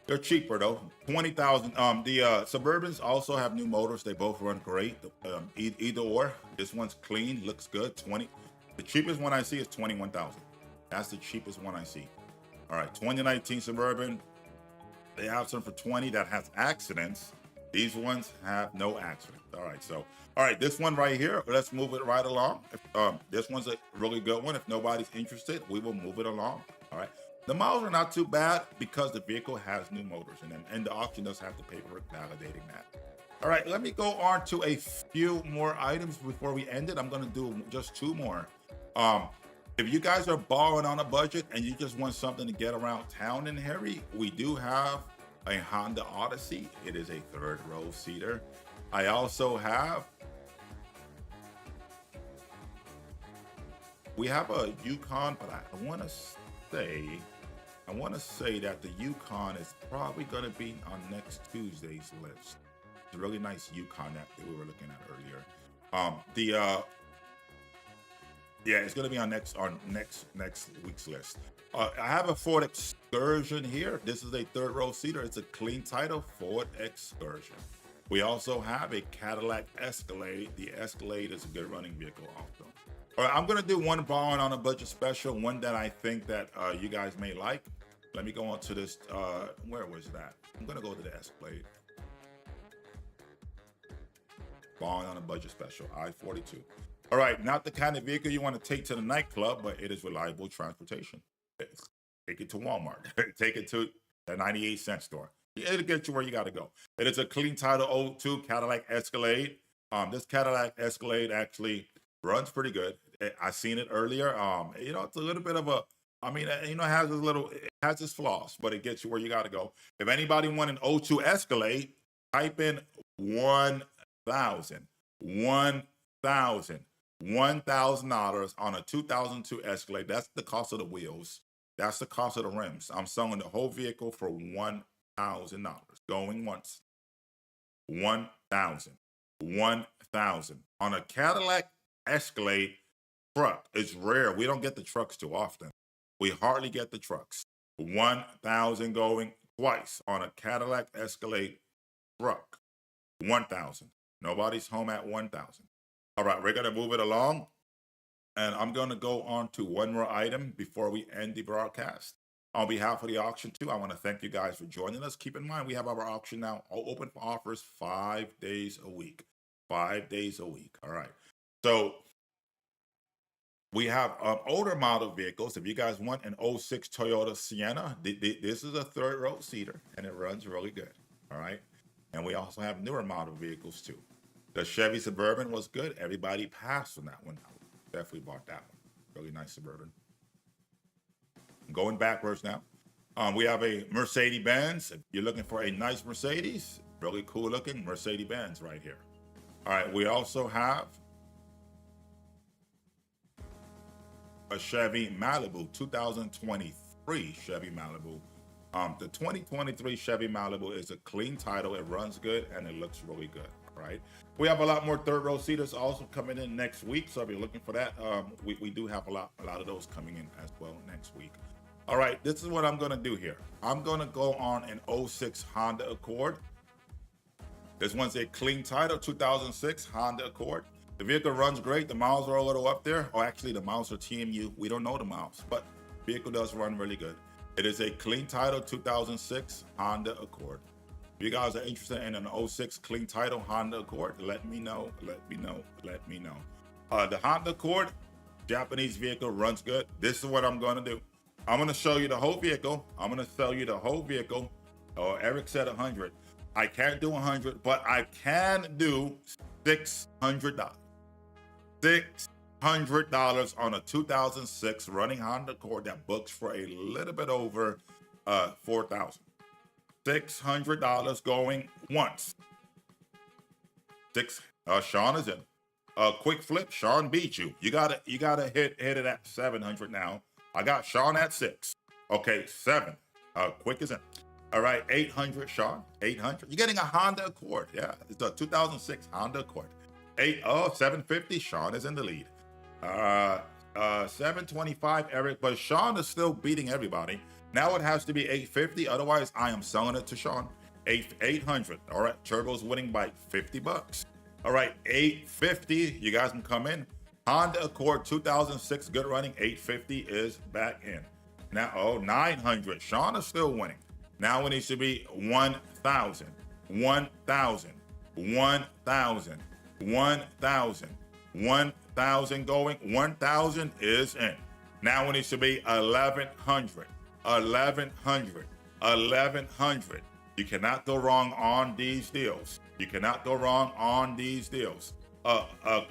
they're cheaper though. 20,000. The Suburbans also have new motors. They both run great. Either or. This one's clean, looks good. 20. The cheapest one I see is 21,000. That's the cheapest one I see. All right. 2019 Suburban. They have some for 20 that has accidents. These ones have no accident. All right, so, all right, this one right here, let's move it right along. This one's a really good one. If nobody's interested, we will move it along. All right, the miles are not too bad because the vehicle has new motors in them, and the auction does have the paperwork validating that. All right, let me go on to a few more items before we end it. I'm gonna do just two more. If you guys are borrowing on a budget and you just want something to get around town in Harry, we do have a Honda Odyssey. It is a third row seater. I also have, we have a Yukon, but I want to say that the Yukon is probably going to be on next Tuesday's list. It's a really nice Yukon that we were looking at earlier. Yeah, it's going to be on next week's list. I have a Ford Excursion here. This is a third row seater. It's a clean title, Ford Excursion. We also have a Cadillac Escalade. The Escalade is a good running vehicle also. All right, I'm going to do one borrowing on a budget special, one that I think that you guys may like. Let me go on to this. Where was that? I'm going to go to the Escalade. Borrowing on a budget special, I-42. All right, not the kind of vehicle you want to take to the nightclub, but it is reliable transportation. Take it to Walmart. Take it to the 98-cent store. It'll get you where you got to go. It is a clean title 02 Cadillac Escalade. This Cadillac Escalade actually runs pretty good. I seen it earlier. It's a little bit of a, it has its flaws, but it gets you where you got to go. If anybody want an 02 Escalade, type in $1,000 on a 2002 Escalade. That's the cost of the wheels. That's the cost of the rims. I'm selling the whole vehicle for $1,000. Going once, 1,000. 1,000. On a Cadillac Escalade truck, it's rare. We don't get the trucks too often. We hardly get the trucks. 1,000 going twice on a Cadillac Escalade truck. 1,000. Nobody's home at 1,000. All right, we're going to move it along. And I'm going to go on to one more item before we end the broadcast. On behalf of the auction, too, I want to thank you guys for joining us. Keep in mind, we have our auction now open for offers 5 days a week. 5 days a week. All right. So we have older model vehicles. If you guys want an 06 Toyota Sienna, this is a third row seater, and it runs really good. All right. And we also have newer model vehicles, too. The Chevy Suburban was good. Everybody passed on that one. Definitely bought that one. Really nice Suburban. Going backwards now. We have a Mercedes-Benz. If you're looking for a nice Mercedes, really cool looking Mercedes-Benz right here. All right, we also have a Chevy Malibu, 2023 Chevy Malibu. The 2023 Chevy Malibu is a clean title. It runs good and it looks really good. Right. We have a lot more third row seaters also coming in next week. So if you're looking for that, we do have a lot of those coming in as well next week. All right, this is what I'm going to do here. I'm going to go on an 06 Honda Accord. This one's a clean title, 2006 Honda Accord. The vehicle runs great. The miles are a little up there. Or actually, the miles are TMU. We don't know the miles, but the vehicle does run really good. It is a clean title, 2006 Honda Accord. If you guys are interested in an 06 clean title Honda Accord, let me know. Let me know. Let me know. The Honda Accord, Japanese vehicle, runs good. This is what I'm going to do. I'm going to show you the whole vehicle. I'm going to sell you the whole vehicle. Oh, Eric said 100. I can't do 100, but I can do $600. $600 on a 2006 running Honda Accord that books for a little bit over $4,000. $600 going once. Sean is in. Quick flip. Sean beat you. You gotta hit it at 700 now. I got Sean at 6. Okay, 7. Quick is in. All right, 800. Sean, 800. You're getting a Honda Accord. Yeah, it's a 2006 Honda Accord. 750. Sean is in the lead. 725. Eric, but Sean is still beating everybody. Now it has to be 850. Otherwise, I am selling it to Sean. 800. All right, Turbo's winning by $50. All right, 850. You guys can come in. Honda Accord 2006, good running. 850 is back in. Now, 900. Sean is still winning. Now it needs to be 1,000. 1,000. 1,000. 1,000. 1,000 going. 1,000 is in. Now it needs to be 1,100. 1,100. 1,100. You cannot go wrong on these deals. You cannot go wrong on these deals.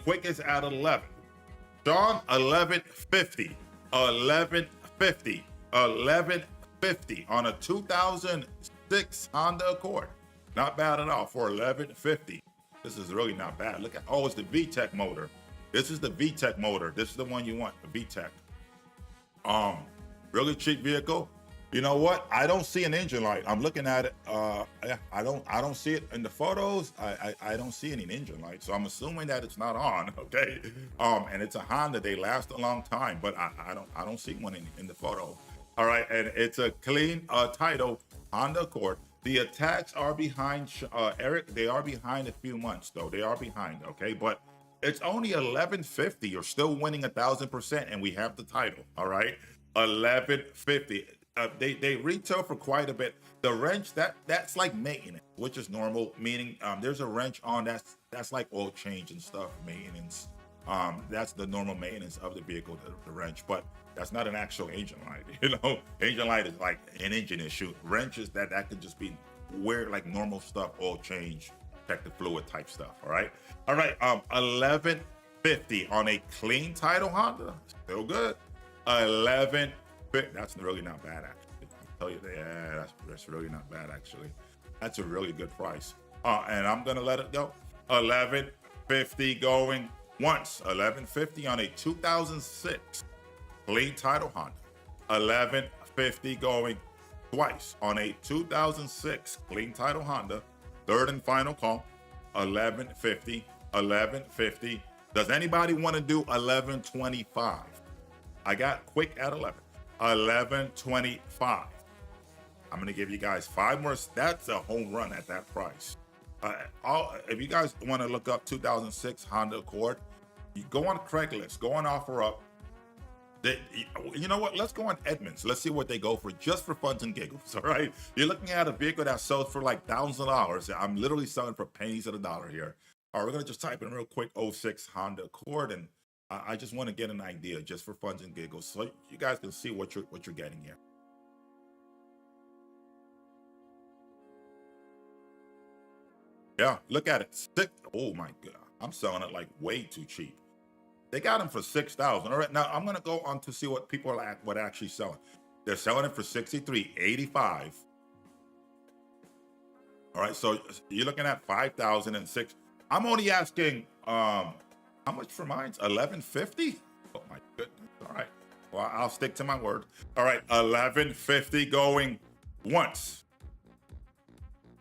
Quick is at 11. Sean, 1,150. 1,150. 1,150 on a 2006 Honda Accord. Not bad at all for 1,150. This is really not bad. Look at, it's the VTEC motor. This is the VTEC motor. This is the one you want, the VTEC. Really cheap vehicle. You know what? I don't see an engine light. I'm looking at it. I don't see it in the photos. I don't see any engine light. So I'm assuming that it's not on. Okay. And it's a Honda. They last a long time, but I don't see one in the photo. All right, and it's a clean title Honda Accord. The attacks are behind Eric. They are behind a few months though. They are behind. Okay, but it's only 1,150. You're still winning 1,000%, and we have the title. All right. 1,150. They retail for quite a bit. The wrench that's like maintenance, which is normal. Meaning, there's a wrench on that's like oil change and stuff, maintenance. That's the normal maintenance of the vehicle, the wrench. But that's not an actual engine light. You know, engine light is like an engine issue. Wrenches that could just be weird, like normal stuff, oil change, check the fluid type stuff. All right. 1,150 on a clean title Honda. Still good. 1,150. That's really not bad, actually. I'll tell you that. Yeah, that's really not bad, actually. That's a really good price. And I'm gonna let it go. 1,150 going once. 1,150 on a 2006 clean title Honda. 1,150 going twice on a 2006 clean title Honda. Third and final call. 1150. 1150. Does anybody want to do 1125? I got quick at 11. 1125. I'm going to give you guys 5 more. That's a home run at that price. If you guys want to look up 2006 Honda Accord, you go on Craigslist, go on OfferUp. You know what? Let's go on Edmunds. Let's see what they go for, just for funs and giggles. All right. You're looking at a vehicle that sells for like thousands of dollars. I'm literally selling for pennies of the dollar here. All right, we're gonna just type in real quick 06 Honda Accord, and I just want to get an idea, just for funs and giggles, so you guys can see what you're getting here. Yeah, look at it. Oh my God, I'm selling it like way too cheap. They got them for $6,000. All right, now I'm gonna go on to see what people are actually selling. They're selling it for $63.85. All right, so you're looking at $5,006. I'm only asking how much for mine? $11.50. Oh my goodness. All right. Well, I'll stick to my word. All right, $11.50 going once.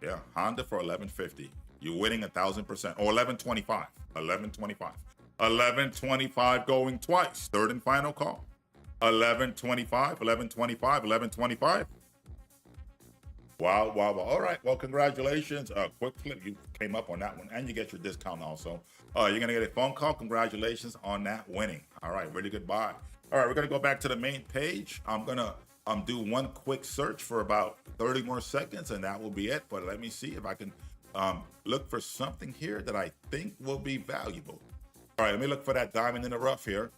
Yeah, Honda for $11.50. You're winning 1,000%. Or $11.25. $11.25. $11.25 going twice. Third and final call. $11.25. $11.25. $11.25. Wow. All right. Well, congratulations. Quick flip. You came up on that one, and you get your discount also. You're going to get a phone call. Congratulations on that winning. All right. Really good buy. All right. We're going to go back to the main page. I'm going to do one quick search for about 30 more seconds, and that will be it. But let me see if I can look for something here that I think will be valuable. All right. Let me look for that diamond in the rough here.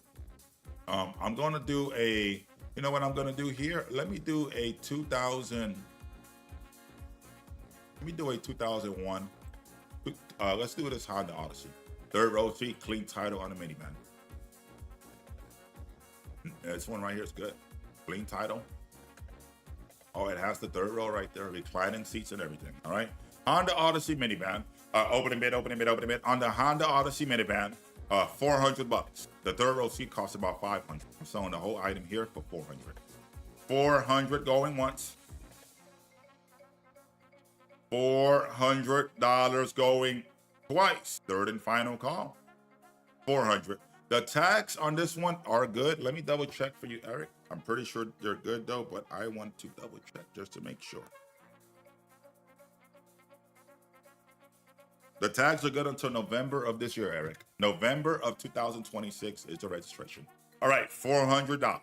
I'm going to do you know what I'm going to do here? Let me do a 2001. Let's do this Honda Odyssey. Third row seat, clean title on the minivan. This one right here is good. Clean title. Oh, it has the third row right there, reclining seats and everything. All right. Honda Odyssey minivan. Opening bid. On the Honda Odyssey minivan, $400. The third row seat costs about $500. I'm selling the whole item here for $400. $400 going once. $400 going twice. Third and final call. $400. The tags on this one are good. Let me double check for you, Eric. I'm pretty sure they're good though, but I want to double check just to make sure. The tags are good until November of this year, Eric. November of 2026 is the registration. All right, $400.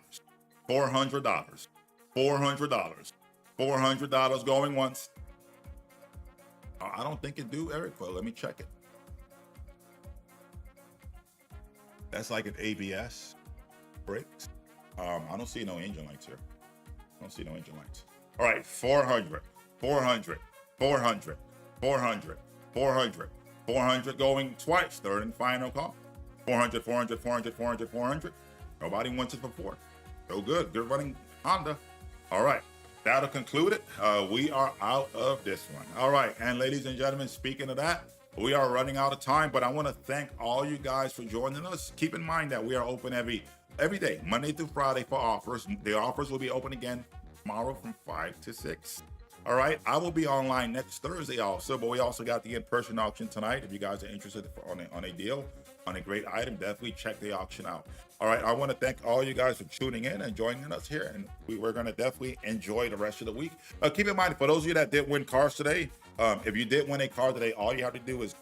$400. $400. $400 going once. I don't think it do, Eric, but let me check it. That's like an ABS brakes. I don't see no engine lights here. I don't see no engine lights. All right, 400, 400, 400, 400, 400, 400 going twice. Third and final call. 400, 400, 400, 400, 400. Nobody wants it before. So good. Good running Honda. All right. That'll conclude it. We are out of this one. All right. And ladies and gentlemen, speaking of that, we are running out of time, but I want to thank all you guys for joining us. Keep in mind that we are open every day, Monday through Friday for offers. The offers will be open again tomorrow from 5 to 6. All right. I will be online next Thursday also, but we also got the in-person auction tonight. If you guys are interested on a deal, on a great item, definitely check the auction out. All right. I want to thank all you guys for tuning in and joining us here. And we're going to definitely enjoy the rest of the week. Keep in mind, for those of you that did win cars today, if you did win a car today, all you have to do is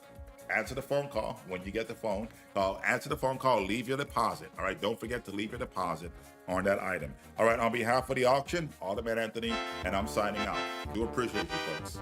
answer the phone call. When you get the phone call, answer the phone call, leave your deposit. All right. Don't forget to leave your deposit on that item. All right. On behalf of the auction, Automan Anthony, and I'm signing out. Do appreciate you folks.